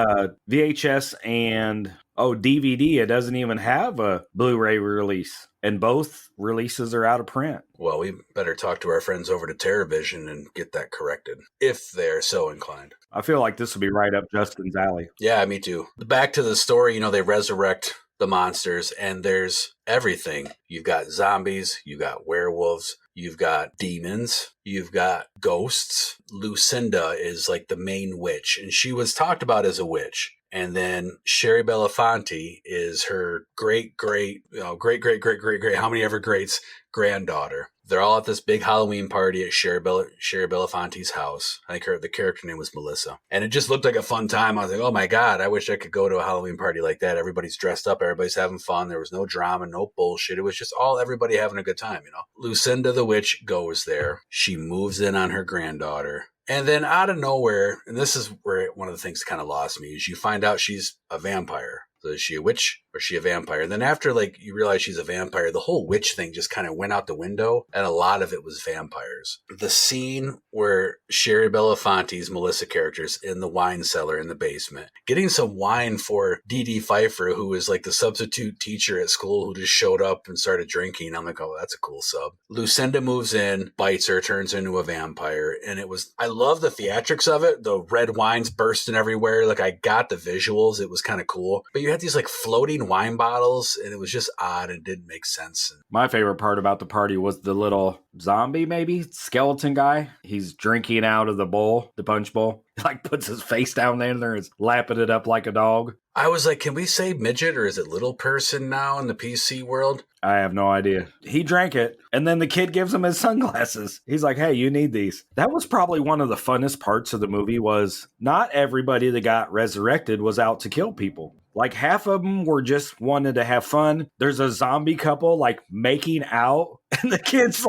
VHS and DVD. It doesn't even have a Blu-ray release, and both releases are out of print. Well, we better talk to our friends over to TerraVision and get that corrected, if they're so inclined. I feel like this would be right up Justin's alley. Yeah, me too. Back to the story, they resurrect the monsters, and there's everything. You've got zombies, you've got werewolves, you've got demons, you've got ghosts. Lucinda is like the main witch, and she was talked about as a witch. And then Sherry Belafonte is her great, how many ever greats, granddaughter. They're all at this big Halloween party at Sherry Belafonte's house. I think the character name was Melissa. And it just looked like a fun time. I was like, oh my God, I wish I could go to a Halloween party like that. Everybody's dressed up. Everybody's having fun. There was no drama, no bullshit. It was just everybody having a good time, Lucinda the witch goes there. She moves in on her granddaughter. And then out of nowhere, and this is where one of the things kind of lost me, is you find out she's a vampire. So is she a witch or is she a vampire? And then after you realize she's a vampire, the whole witch thing just kind of went out the window, and a lot of it was vampires. The scene where Sherry Belafonte's Melissa character's in the wine cellar in the basement, getting some wine for Dee Dee Pfeiffer, who is like the substitute teacher at school who just showed up and started drinking. I'm like, oh, that's a cool sub. Lucinda moves in, bites her, turns into a vampire. And I love the theatrics of it. The red wine's bursting everywhere. I got the visuals. It was kind of cool. But you had these floating wine bottles, and it was just odd and didn't make sense. My favorite part about the party was the little zombie, maybe skeleton guy. He's drinking out of the bowl, the punch bowl. Puts his face down there and is lapping it up like a dog. I was like, can we say midget or is it little person now in the PC world? I have no idea. He drank it, and then the kid gives him his sunglasses. He's like, hey, you need these. That was probably one of the funnest parts of the movie, was not everybody that got resurrected was out to kill people. Half of them were just wanted to have fun. There's a zombie couple making out, and the kid's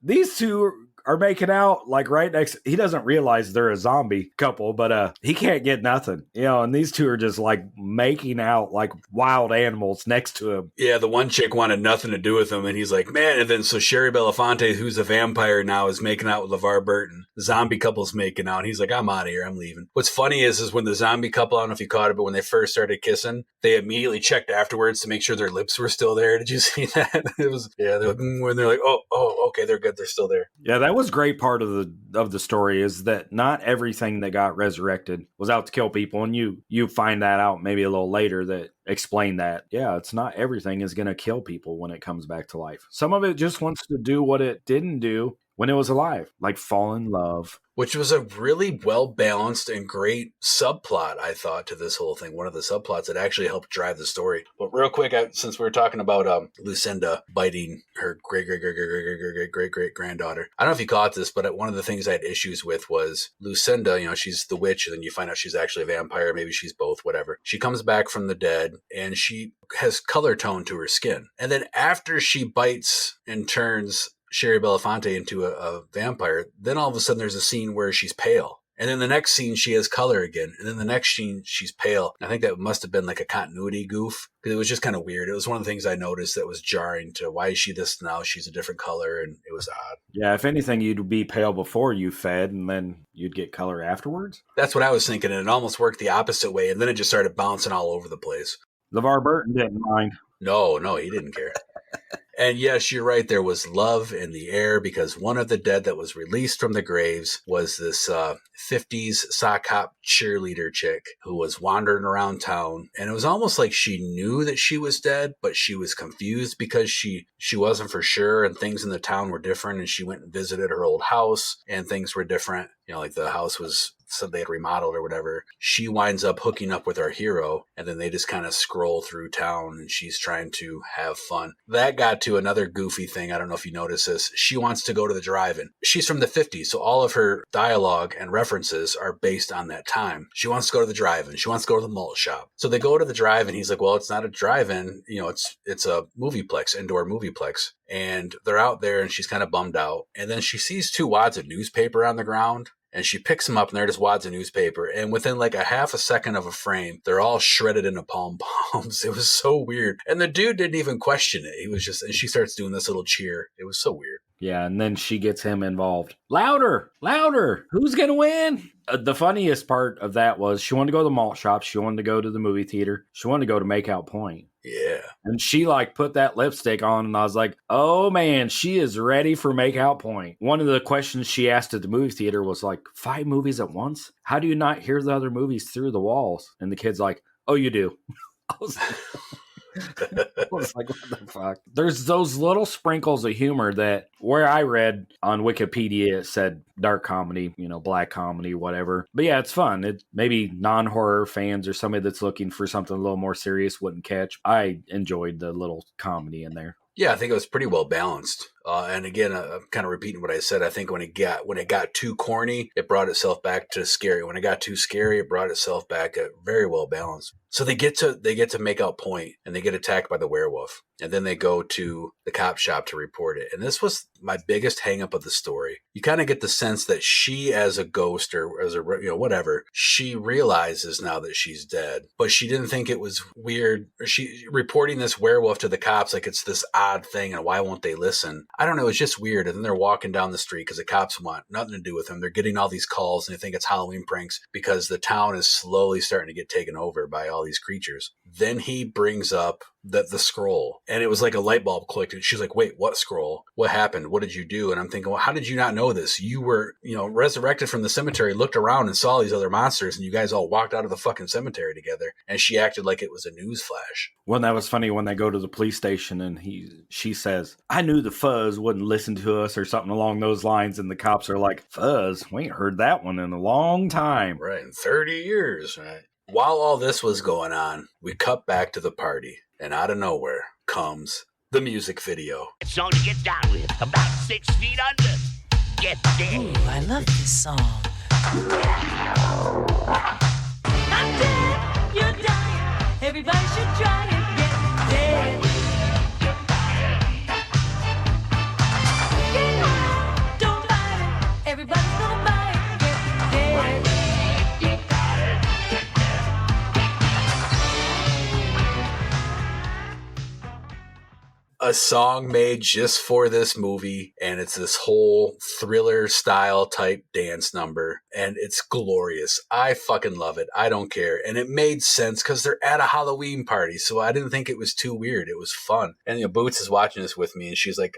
these two are making out right next. He doesn't realize they're a zombie couple, but he can't get nothing, and these two are just making out like wild animals next to him. Yeah, the one chick wanted nothing to do with him, and he's like, man. And then so Sherry Belafonte, who's a vampire now, is making out with LeVar Burton. The zombie couple's making out, and he's like, I'm out of here, I'm leaving. What's funny is when the zombie couple, I don't know if you caught it, but when they first started kissing, they immediately checked afterwards to make sure their lips were still there. Did you see that? It was, yeah, when they're like, oh, okay, they're good, they're still there. Yeah, that was great part of the story, is that not everything that got resurrected was out to kill people, and you find that out maybe a little later that explain that. Yeah, it's not everything is going to kill people when it comes back to life. Some of it just wants to do what it didn't do when it was alive, like fall in love. Which was a really well-balanced and great subplot, I thought, to this whole thing. One of the subplots that actually helped drive the story. But real quick, since we were talking about Lucinda biting her great-great-great-great-great-great-granddaughter, I don't know if you caught this, but one of the things I had issues with was Lucinda, she's the witch, and then you find out she's actually a vampire. Maybe she's both, whatever. She comes back from the dead, and she has color tone to her skin. And then after she bites and turns Sherry Belafonte into a vampire, then all of a sudden there's a scene where she's pale. And then the next scene, she has color again. And then the next scene, she's pale. I think that must have been a continuity goof, because it was just kind of weird. It was one of the things I noticed that was jarring to why is she this now? She's a different color, and it was odd. Yeah, if anything, you'd be pale before you fed, and then you'd get color afterwards. That's what I was thinking, and it almost worked the opposite way, and then it just started bouncing all over the place. LeVar Burton didn't mind. No, he didn't care. And yes, you're right. There was love in the air, because one of the dead that was released from the graves was this 50s sock hop cheerleader chick who was wandering around town. And it was almost like she knew that she was dead, but she was confused because she wasn't for sure, and things in the town were different. And she went and visited her old house, and things were different. The house was so they had remodeled or whatever. She winds up hooking up with our hero, and then they just kind of scroll through town, and she's trying to have fun. That got to another goofy thing. I don't know if you notice this. She wants to go to the drive-in. She's from the 50s, so all of her dialogue and references are based on that time. She wants to go to the drive-in. She wants to go to the malt shop. So they go to the drive-in. He's like, well, it's not a drive-in. You know, it's a movieplex, indoor movieplex. And they're out there, and she's kind of bummed out. And then she sees 2 wads of newspaper on the ground. And she picks them up, and they're just wads of newspaper. And within like a half a second of a frame, they're all shredded into pom-poms. It was so weird. And the dude didn't even question it. He was just, and she starts doing this little cheer. It was so weird. Yeah, and then she gets him involved. Louder, louder. Who's going to win? The funniest part of that was she wanted to go to the malt shop. She wanted to go to the movie theater. She wanted to go to Makeout Point. Yeah. And she like put that lipstick on, and I was like, oh man, she is ready for Makeout Point. One of the questions she asked at the movie theater was like, 5 movies at once? How do you not hear the other movies through the walls? And the kid's like, oh, you do. I was like, what the fuck? There's those little sprinkles of humor that where I read on Wikipedia, it said dark comedy, you know, black comedy, whatever. But yeah, it's fun. It maybe non-horror fans or somebody that's looking for something a little more serious wouldn't catch. I enjoyed the little comedy in there. Yeah, I think it was pretty well balanced. And again, I'm kind of repeating what I said. I think when it got too corny, it brought itself back to scary. When it got too scary, it brought itself back at very well balanced. So they get to Makeout Point, and they get attacked by the werewolf. And then they go to the cop shop to report it. And this was my biggest hang up of the story. You kind of get the sense that she, as a ghost or as a, whatever, she realizes now that she's dead, but she didn't think it was weird. She reporting this werewolf to the cops like it's this odd thing, and why won't they listen? I don't know. It's just weird. And then they're walking down the street because the cops want nothing to do with them. They're getting all these calls, and they think it's Halloween pranks because the town is slowly starting to get taken over by all these creatures. Then he brings up the scroll, and it was like a light bulb clicked, and she's like, wait, what scroll? What happened? What did you do? And I'm thinking, well, how did you not know this? You were, resurrected from the cemetery, looked around and saw these other monsters, and you guys all walked out of the fucking cemetery together. And she acted like it was a news flash. Well, that was funny when they go to the police station, and she says, I knew the fuzz wouldn't listen to us, or something along those lines. And the cops are like, fuzz? We ain't heard that one in a long time. Right, in 30 years, right? While all this was going on, we cut back to the party. And out of nowhere comes the music video. Song to get down with, about 6 feet under. Get dead. Ooh, I love this song. I'm dead, you're dying. Everybody should try it. Get dead. Get high, don't buy it. Everybody's gonna buy it. Get dead. A song made just for this movie, and it's this whole thriller style type dance number, and it's glorious. I fucking love it. I don't care. And it made sense because they're at a Halloween party, so I didn't think it was too weird. It was fun. And Boots is watching this with me, and she's like,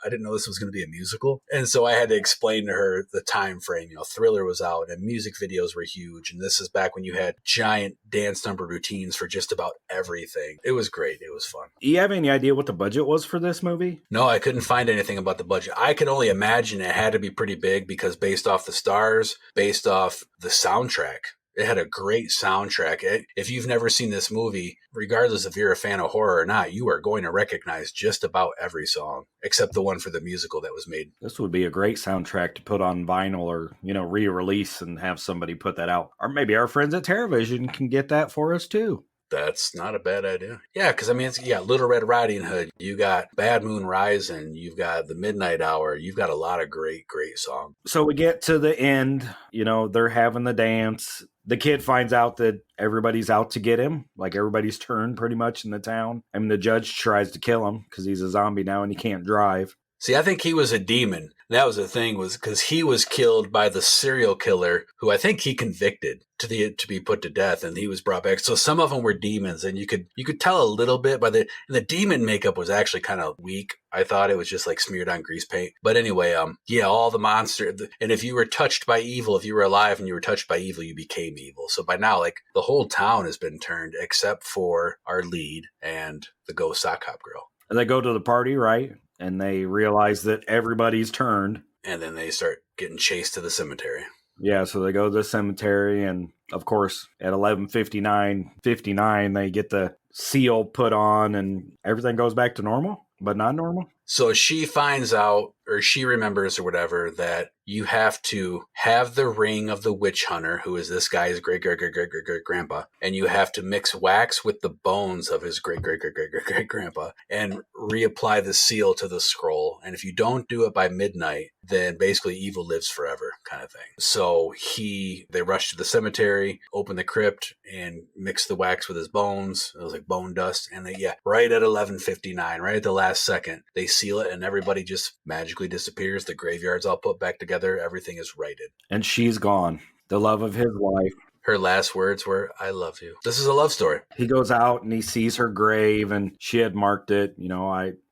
I didn't know this was going to be a musical. And so I had to explain to her the time frame. Thriller was out and music videos were huge. And this is back when you had giant dance number routines for just about everything. It was great. It was fun. Do you have any idea what the budget was for this movie? No, I couldn't find anything about the budget. I could only imagine it had to be pretty big because based off the stars, based off the soundtrack. It had a great soundtrack. If you've never seen this movie, regardless if you're a fan of horror or not, you are going to recognize just about every song, except the one for the musical that was made. This would be a great soundtrack to put on vinyl or, re-release and have somebody put that out. Or maybe our friends at TerraVision can get that for us too. That's not a bad idea. Yeah, because you got Little Red Riding Hood, you got Bad Moon Rising, you've got The Midnight Hour, you've got a lot of great, great songs. So we get to the end, they're having the dance. The kid finds out that everybody's out to get him, like everybody's turned pretty much in the town. I mean, the judge tries to kill him because he's a zombie now and he can't drive. See, I think he was a demon. That was the thing, was because he was killed by the serial killer who I think he convicted to be put to death, and he was brought back. So some of them were demons, and you could tell a little bit by the demon makeup was actually kind of weak. I thought it was just like smeared on grease paint. But anyway, all the monsters, and if you were touched by evil, if you were alive and you were touched by evil, you became evil. So by now, like the whole town has been turned except for our lead and the ghost sock hop girl. And they go to the party, right? And they realize that everybody's turned. And then they start getting chased to the cemetery. Yeah, so they go to the cemetery, and of course, at 11:59 they get the seal put on, and everything goes back to normal, but not normal. So she finds out, or she remembers or whatever, that you have to have the ring of the witch hunter, who is this guy's great-great-great-great-great-grandpa, and you have to mix wax with the bones of his great-great-great-great-great-grandpa and reapply the seal to the scroll. And if you don't do it by midnight, then basically evil lives forever, kind of thing. So they rush to the cemetery, open the crypt, and mix the wax with his bones. It was like bone dust. And right at 11:59, right at the last second, they seal it, and everybody just magically disappears. The graveyard's all put back together. Everything is righted. And she's gone. The love of his life. Her last words were, "I love you." This is a love story. He goes out and he sees her grave, and she had marked it,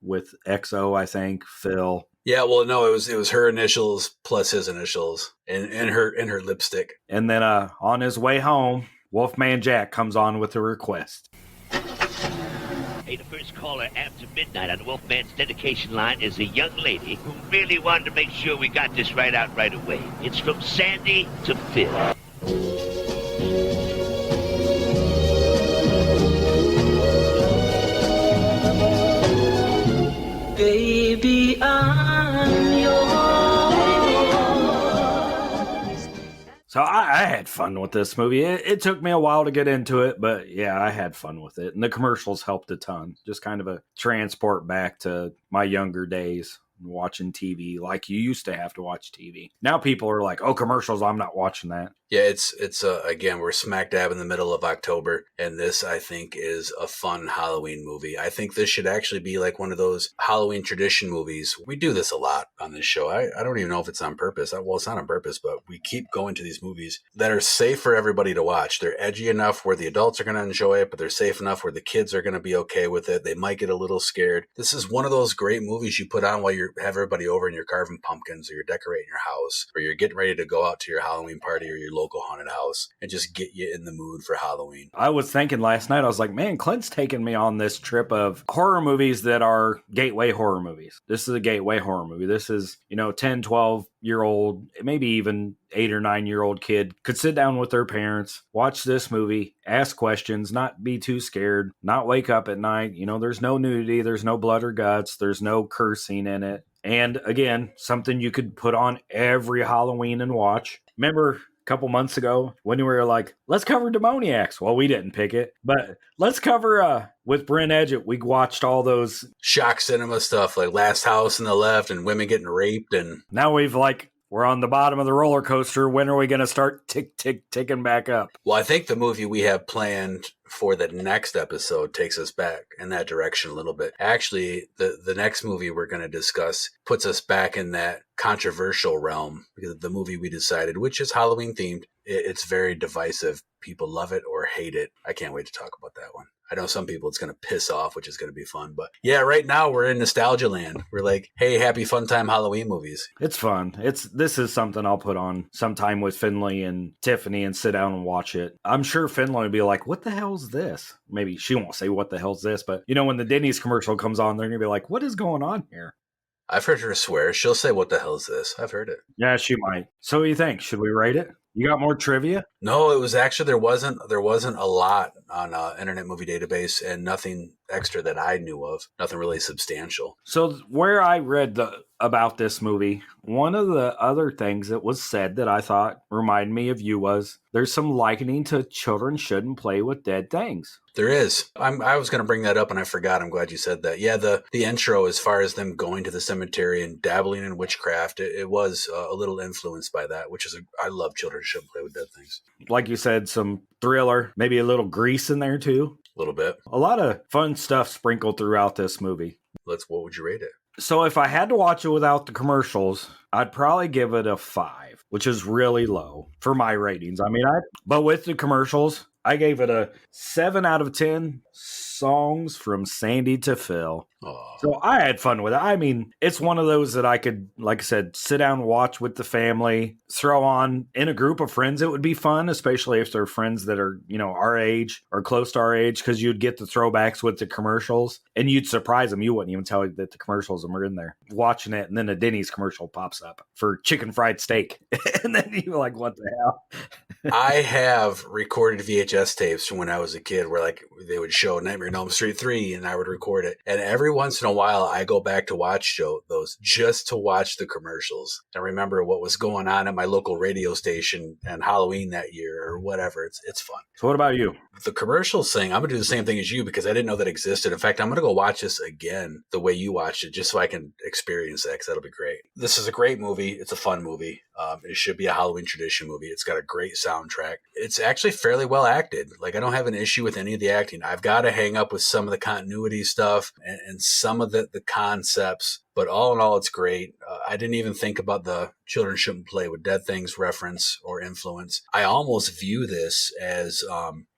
with XO, I think, Phil. Yeah, well, no, it was her initials plus his initials in her lipstick. And then on his way home, Wolfman Jack comes on with a request. Hey, the first caller after midnight on the Wolfman's dedication line is a young lady who really wanted to make sure we got this right out right away. It's from Sandy to Phil. Baby, I'm yours. So I had fun with this movie. It took me a while to get into it, but yeah, I had fun with it. And the commercials helped a ton. Just kind of a transport back to my younger days, watching TV like you used to have to watch TV. Now people are like, oh, commercials, I'm not watching that. Yeah, it's again, we're smack dab in the middle of October, and this, I think, is a fun Halloween movie. I think this should actually be like one of those Halloween tradition movies. We do this a lot on this show. I don't even know if it's on purpose. Well, it's not on purpose, but we keep going to these movies that are safe for everybody to watch. They're edgy enough where the adults are going to enjoy it, but they're safe enough where the kids are going to be okay with it. They might get a little scared. This is one of those great movies you put on while you have everybody over and you're carving pumpkins, or you're decorating your house, or you're getting ready to go out to your Halloween party or your local haunted house, and just get you in the mood for Halloween. I was thinking last night, I was like, man, Clint's taking me on this trip of horror movies that are gateway horror movies. This is a gateway horror movie. This is, 10, 12-year-old, maybe even 8 or 9-year-old kid could sit down with their parents, watch this movie, ask questions, not be too scared, not wake up at night. There's no nudity, there's no blood or guts, there's no cursing in it. And again, something you could put on every Halloween and watch. Remember a couple months ago when we were like, let's cover Demoniacs. Well, we didn't pick it, but let's cover with Brent Edgett. We watched all those shock cinema stuff like Last House on the Left and women getting raped. And now we're on the bottom of the roller coaster. When are we going to start ticking back up? Well, I think the movie we have planned for the next episode takes us back in that direction a little bit. Actually, the next movie we're going to discuss puts us back in that controversial realm, because the movie we decided, which is Halloween themed, it's very divisive. People love it or hate it. I can't wait to talk about that one. I know some people it's going to piss off, which is going to be fun. But yeah, right now we're in nostalgia land. We're like, hey, happy fun time Halloween movies. It's fun. This is something I'll put on sometime with Finley and Tiffany and sit down and watch it. I'm sure Finley would be like, what the hell's this? Maybe she won't say what the hell's this, but when the Denny's commercial comes on, they're going to be like, what is going on here? I've heard her swear. She'll say, what the hell is this? I've heard it. Yeah, she might. So what do you think? Should we rate it? You got more trivia? No, it was actually, there wasn't a lot on Internet Movie Database, and nothing extra that I knew of. Nothing really substantial. So where I read about this movie, one of the other things that was said that I thought reminded me of you was there's some likening to children shouldn't play with dead things. There is. I was going to bring that up and I forgot. I'm glad you said that. Yeah, the intro, as far as them going to the cemetery and dabbling in witchcraft, it was a little influenced by that, which is, I love children shouldn't play with dead things. Like you said, some thriller, maybe a little grease in there too. A little bit. A lot of fun stuff sprinkled throughout this movie. What would you rate it? So if I had to watch it without the commercials, I'd probably give it a 5, which is really low for my ratings. But with the commercials, I gave it a 7 out of 10 songs from Sandy to Phil. Oh. So I had fun with it. I mean, it's one of those that I could, like I said, sit down and watch with the family, throw on in a group of friends. It would be fun, especially if they're friends that are, our age or close to our age, because you'd get the throwbacks with the commercials and you'd surprise them. You wouldn't even tell that the commercials were in there. Watching it, and then a Denny's commercial pops up for chicken fried steak. And then you're like, what the hell? I have recorded VHS tapes from when I was a kid where like they would show Nightmare on Elm Street 3 and I would record it. And every once in a while I go back to watch those just to watch the commercials and remember what was going on at my local radio station and Halloween that year or whatever. It's fun. So what about you? The commercials thing, I'm going to do the same thing as you because I didn't know that existed. In fact, I'm going to go watch this again the way you watched it just so I can experience that because that'll be great. This is a great movie. It's a fun movie. It should be a Halloween tradition movie. It's got a great soundtrack. It's actually fairly well acted. Like, I don't have an issue with any of the acting. I've got to hang up with some of the continuity stuff and some of the concepts. But all in all, it's great. I didn't even think about the children shouldn't play with dead things reference or influence. I almost view this as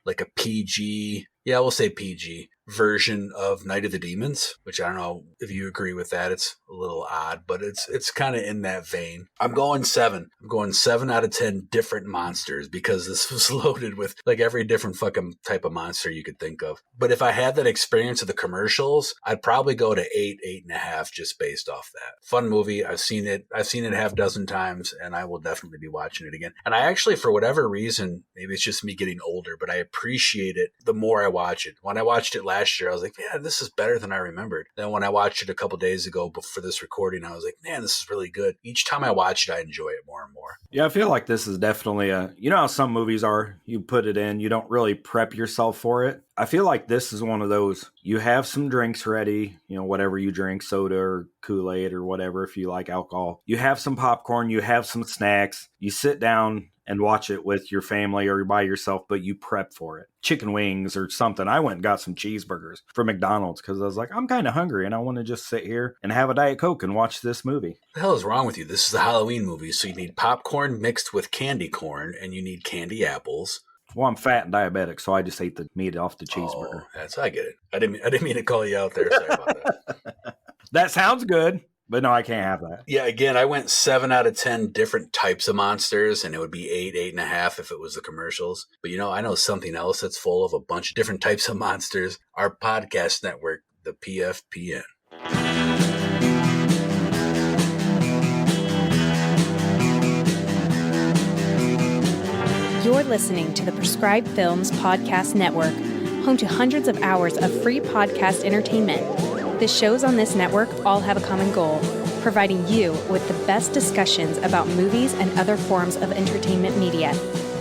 like a PG, we'll say PG version of Night of the Demons, which I don't know if you agree with that. It's a little odd, but it's kind of in that vein. I'm going 7. I'm going 7 out of 10 different monsters because this was loaded with like every different fucking type of monster you could think of. But if I had that experience of the commercials, I'd probably go to 8, 8.5 just based off that. Fun movie. I've seen it half a dozen times and I will definitely be watching it again. And I actually, for whatever reason, maybe it's just me getting older, but I appreciate it the more I watch it. When I watched it last year, I was like, man, this is better than I remembered. Then when I watched it a couple days ago before this recording, I was like, man, this is really good. Each time I watch it, I enjoy it more and more. Yeah, I feel like this is definitely how some movies are, you put it in, you don't really prep yourself for it. I feel like this is one of those, you have some drinks ready, whatever you drink, soda or Kool-Aid or whatever, if you like alcohol. You have some popcorn, you have some snacks, you sit down and watch it with your family or by yourself, but you prep for it. Chicken wings or something. I went and got some cheeseburgers from McDonald's because I was like, I'm kind of hungry and I want to just sit here and have a Diet Coke and watch this movie. What the hell is wrong with you? This is a Halloween movie, so you need popcorn mixed with candy corn and you need candy apples. Well, I'm fat and diabetic, so I just ate the meat off the cheeseburger. Oh, I get it. I didn't mean to call you out there. Sorry about that. That sounds good. But no, I can't have that. Yeah, again, I went 7 out of 10 different types of monsters, and it would be 8, 8.5 if it was the commercials. But I know something else that's full of a bunch of different types of monsters. Our podcast network, the PFPN. You're listening to the Prescribed Films Podcast Network, home to hundreds of hours of free podcast entertainment. The shows on this network all have a common goal, providing you with the best discussions about movies and other forms of entertainment media.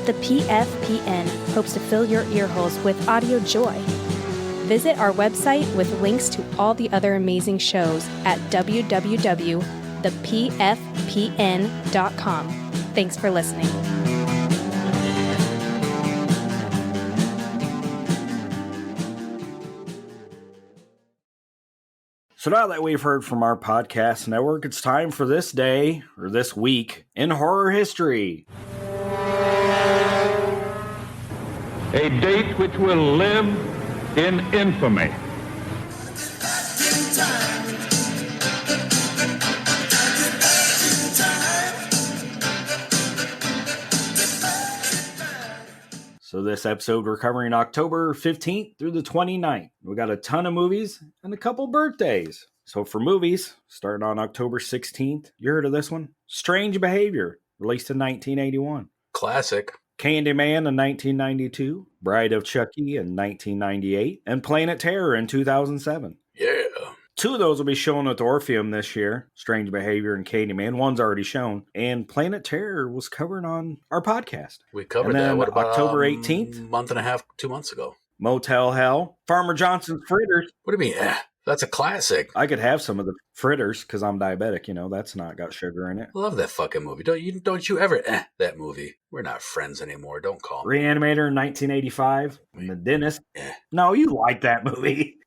The PFPN hopes to fill your earholes with audio joy. Visit our website with links to all the other amazing shows at www.thepfpn.com. Thanks for listening. So now that we've heard from our podcast network, it's time for this day, or this week, in horror history. A date which will live in infamy. So this episode, we're covering October 15th through the 29th. We got a ton of movies and a couple birthdays. So for movies, starting on October 16th, you heard of this one? Strange Behavior, released in 1981. Classic. Candyman in 1992, Bride of Chucky in 1998, and Planet Terror in 2007. Yeah. 2 of those will be shown at the Orpheum this year, Strange Behavior and Candyman. One's already shown, and Planet Terror was covered on our podcast. We covered that. What about October 18th? Month and a half, 2 months ago. Motel Hell, Farmer Johnson's Fritters. What do you mean? That's a classic. I could have some of the fritters because I'm diabetic. That's not got sugar in it. I love that fucking movie. Don't you ever that movie? We're not friends anymore. Don't call me. Reanimator in 1985. And The Dentist. No, you like that movie.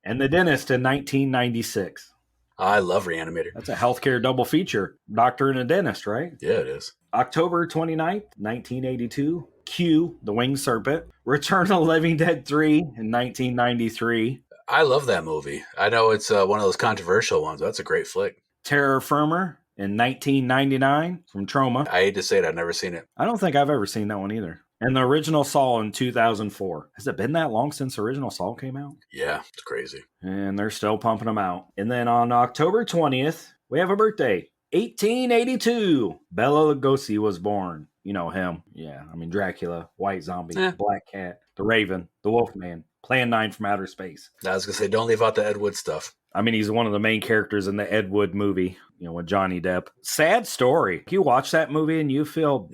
And The Dentist in 1996. I love Reanimator. That's a healthcare double feature. Doctor and a dentist, right? Yeah, it is. October 29th, 1982. Q, The Winged Serpent. Return of the Living Dead 3 in 1993. I love that movie. I know it's one of those controversial ones. That's a great flick. Terror Firmer in 1999 from Troma. I hate to say it, I've never seen it. I don't think I've ever seen that one either. And the original Saw in 2004. Has it been that long since the original Saw came out? Yeah, it's crazy. And they're still pumping them out. And then on October 20th, we have a birthday. 1882. Bela Lugosi was born. You know him. Yeah, I mean Dracula, White Zombie, Black Cat, The Raven, The Wolfman, Plan 9 from Outer Space. I was going to say, don't leave out the Ed Wood stuff. I mean, he's one of the main characters in the Ed Wood movie, you know, with Johnny Depp. Sad story. You watch that movie and you feel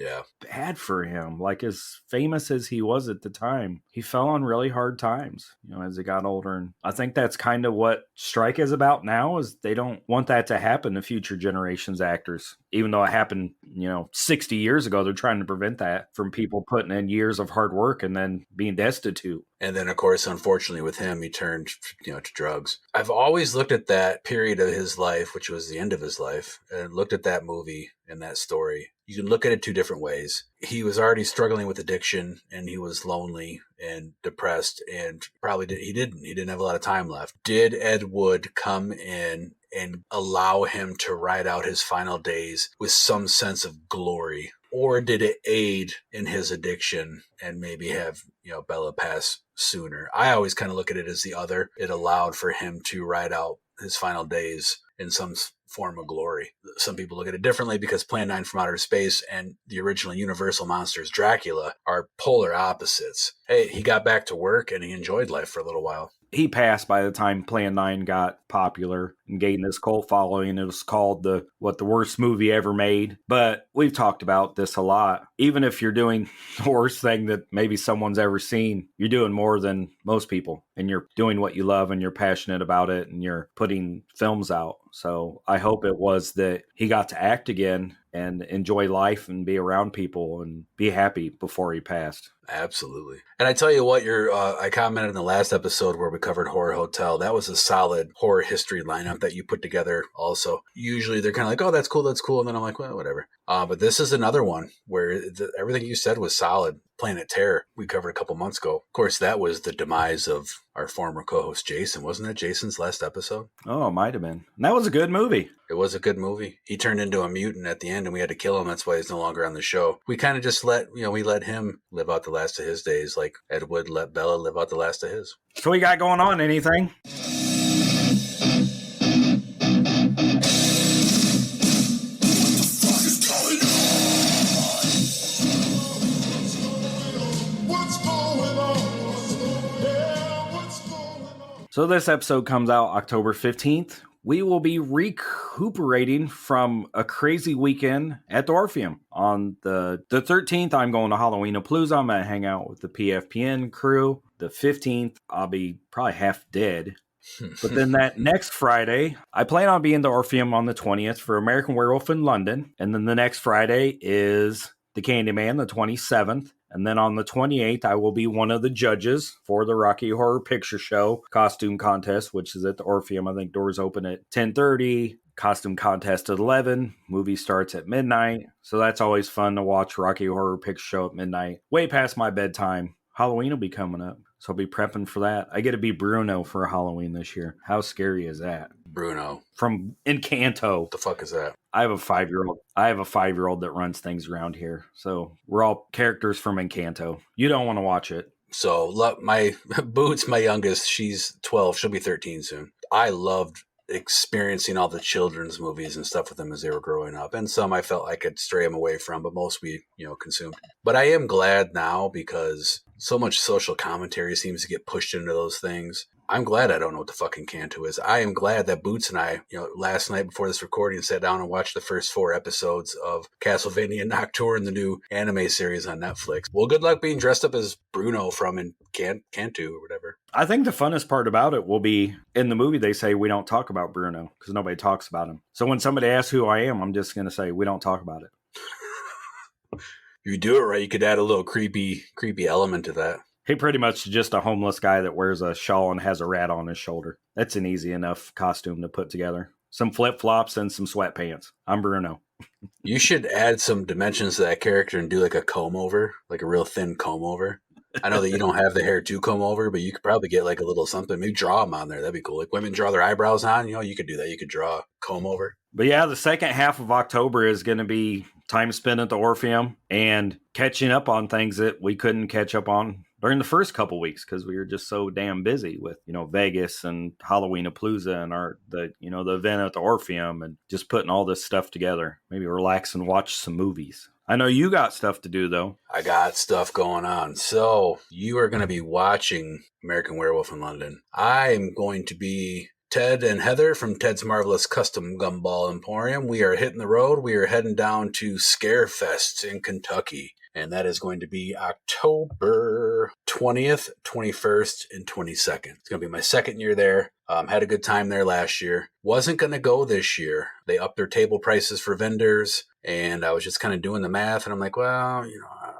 bad for him. Like, as famous as he was at the time, he fell on really hard times, you know, as he got older. And I think that's kind of what Strike is about now, is they don't want that to happen to future generations actors. Even though it happened, you know, 60 years ago, they're trying to prevent that from people putting in years of hard work and then being destitute. And then, of course, unfortunately with him, he turned, you know, to drugs. I've always looked at that period of his life, which was the end of his life, and looked at that movie and that story. You can look at it two different ways. He was already struggling with addiction, and he was lonely and depressed, and he didn't have a lot of time left. Did Ed Wood come in and allow him to ride out his final days with some sense of glory? Or did it aid in his addiction and maybe have, you know, Bela pass sooner? I always kind of look at it as the other. It allowed for him to ride out his final days in some form of glory. Some people look at it differently because Plan 9 from Outer Space and the original Universal Monsters Dracula are polar opposites. Hey, he got back to work and he enjoyed life for a little while. He passed by the time Plan 9 got popular and gained this cult following. It was called the worst movie ever made. But we've talked about this a lot. Even if you're doing the worst thing that maybe someone's ever seen, you're doing more than most people. And you're doing what you love and you're passionate about it and you're putting films out. So I hope it was that he got to act again and enjoy life and be around people and be happy before he passed. Absolutely. And I tell you what, I commented in the last episode where we covered Horror Hotel. That was a solid horror history lineup that you put together also. Usually they're kind of like, oh, that's cool. And then I'm like, well, whatever. But this is another one where everything you said was solid. Planet Terror, we covered a couple months ago. Of course, that was the demise of our former co-host Jason. Wasn't that Jason's last episode? Oh, it might have been. And that was a good movie. It was a good movie. He turned into a mutant at the end and we had to kill him. That's why he's no longer on the show. We kind of just let him live out the last of his days, like Ed Wood let Bela live out the last of his. So what you got going on? Anything? So this episode comes out October 15th. We will be recuperating from a crazy weekend at the Orpheum. On the 13th, I'm going to Halloween-a-Palooza. I'm going to hang out with the PFPN crew. The 15th, I'll be probably half dead. But then that next Friday, I plan on being the Orpheum on the 20th for American Werewolf in London. And then the next Friday is the Candyman, the 27th. And then on the 28th, I will be one of the judges for the Rocky Horror Picture Show costume contest, which is at the Orpheum. I think doors open at 10:30, costume contest at 11, movie starts at midnight. So that's always fun to watch Rocky Horror Picture Show at midnight. Way past my bedtime. Halloween will be coming up, so I'll be prepping for that. I get to be Bruno for Halloween this year. How scary is that? Bruno. From Encanto. What the fuck is that? I have a 5-year-old that runs things around here. So we're all characters from Encanto. You don't want to watch it. So my Boots, my youngest, she's 12. She'll be 13 soon. I loved experiencing all the children's movies and stuff with them as they were growing up. And some I felt I could stray them away from, but most we, consumed. But I am glad now because so much social commentary seems to get pushed into those things. I'm glad I don't know what the fucking Canto is. I am glad that Boots and I, last night before this recording, sat down and watched the first 4 episodes of Castlevania Nocturne, the new anime series on Netflix. Well, good luck being dressed up as Bruno from Canto or whatever. I think the funnest part about it will be in the movie they say we don't talk about Bruno because nobody talks about him. So when somebody asks who I am, I'm just going to say we don't talk about it. If you do it right, you could add a little creepy element to that. He pretty much just a homeless guy that wears a shawl and has a rat on his shoulder. That's an easy enough costume to put together. some flip-flops and some sweatpants. I'm Bruno. You should add some dimensions to that character and do like a comb over, like a real thin comb over. I know that you don't have the hair to comb over, but you could probably get like a little something. Maybe draw them on there. That'd be cool. Like women draw their eyebrows on, you could do that. You could draw a comb over. But yeah, the second half of October is going to be time spent at the Orpheum and catching up on things that we couldn't catch up on during the first couple weeks because we were just so damn busy with, Vegas and Halloween-a-Palooza and the event at the Orpheum and just putting all this stuff together. Maybe relax and watch some movies. I know you got stuff to do, though. I got stuff going on. So you are going to be watching American Werewolf in London. I am going to be Ted and Heather from Ted's Marvelous Custom Gumball Emporium. We are hitting the road. We are heading down to Scarefest in Kentucky. And that is going to be October 20th, 21st, and 22nd. It's going to be my second year there. Had a good time there last year. Wasn't going to go this year. They upped their table prices for vendors. And I was just kind of doing the math. And I'm like, well,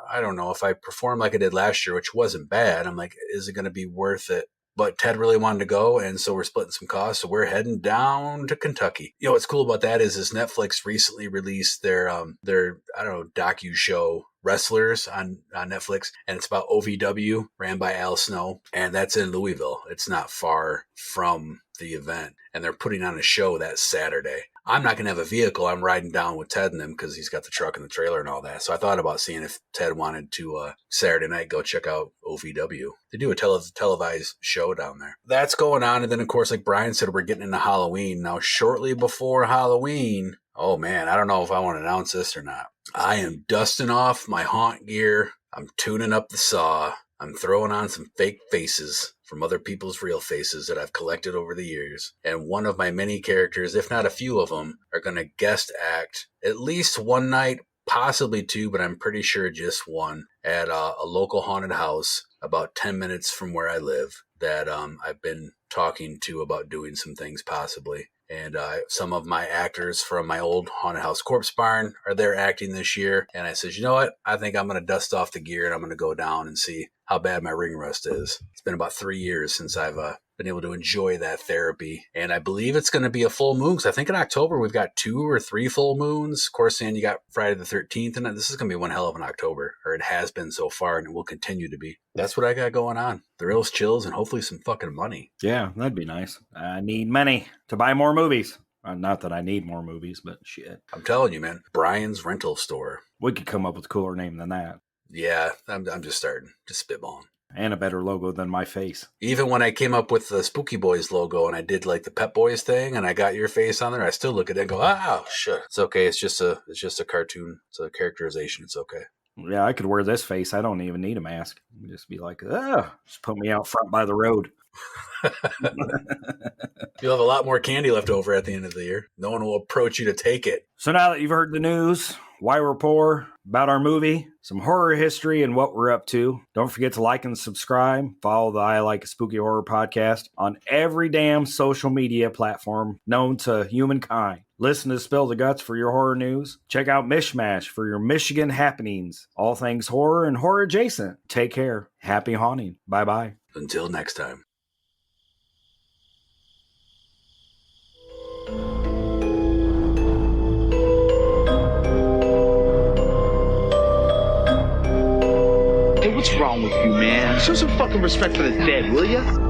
I don't know if I perform like I did last year, which wasn't bad. I'm like, is it going to be worth it? But Ted really wanted to go, and so we're splitting some costs. So we're heading down to Kentucky. What's cool about that is Netflix recently released their docu show Wrestlers on Netflix, and it's about OVW, ran by Al Snow, and that's in Louisville. It's not far from the event, and they're putting on a show that Saturday. I'm not going to have a vehicle. I'm riding down with Ted and them because he's got the truck and the trailer and all that. So I thought about seeing if Ted wanted to Saturday night go check out OVW. They do a televised show down there. That's going on. And then, of course, like Brian said, we're getting into Halloween. Now, shortly before Halloween, oh, man, I don't know if I want to announce this or not. I am dusting off my haunt gear. I'm tuning up the saw. I'm throwing on some fake faces from other people's real faces that I've collected over the years. And one of my many characters, if not a few of them, are going to guest act at least one night, possibly two, but I'm pretty sure just one, at a local haunted house about 10 minutes from where I live that I've been talking to about doing some things possibly. And some of my actors from my old Haunted House Corpse Barn are there acting this year. And I said, you know what? I think I'm going to dust off the gear and I'm going to go down and see how bad my ring rust is. It's been about 3 years since I've been able to enjoy that therapy. And I believe it's going to be a full moon because I think in October we've got 2 or 3 full moons. Of course, and you got Friday the 13th. And this is going to be one hell of an October, or it has been so far, and it will continue to be. That's what I got going on. Thrills, chills, and hopefully some fucking money. Yeah, that'd be nice. I need money to buy more movies. Not that I need more movies, but shit. I'm telling you, man. Brian's Rental Store. We could come up with a cooler name than that. Yeah, I'm just starting. Just spitballing. And a better logo than my face. Even when I came up with the Spooky Boys logo and I did like the Pep Boys thing and I got your face on there, I still look at it and go, oh, shit. It's okay. It's just a cartoon. It's a characterization. It's okay. Yeah, I could wear this face. I don't even need a mask. Just be like, just put me out front by the road. You'll have a lot more candy left over at the end of the year. No one will approach you to take it. So now that you've heard the news, why we're poor, about our movie, some horror history, and what we're up to, don't forget to like and subscribe. Follow the I Like a Spooky Horror podcast on every damn social media platform known to humankind. Listen to Spill the Guts for your horror news. Check out Mishmash for your Michigan happenings. All things horror and horror adjacent. Take care. Happy haunting. Bye-bye. Until next time. Hey, what's wrong with you, man? Show some fucking respect for the dead, will ya?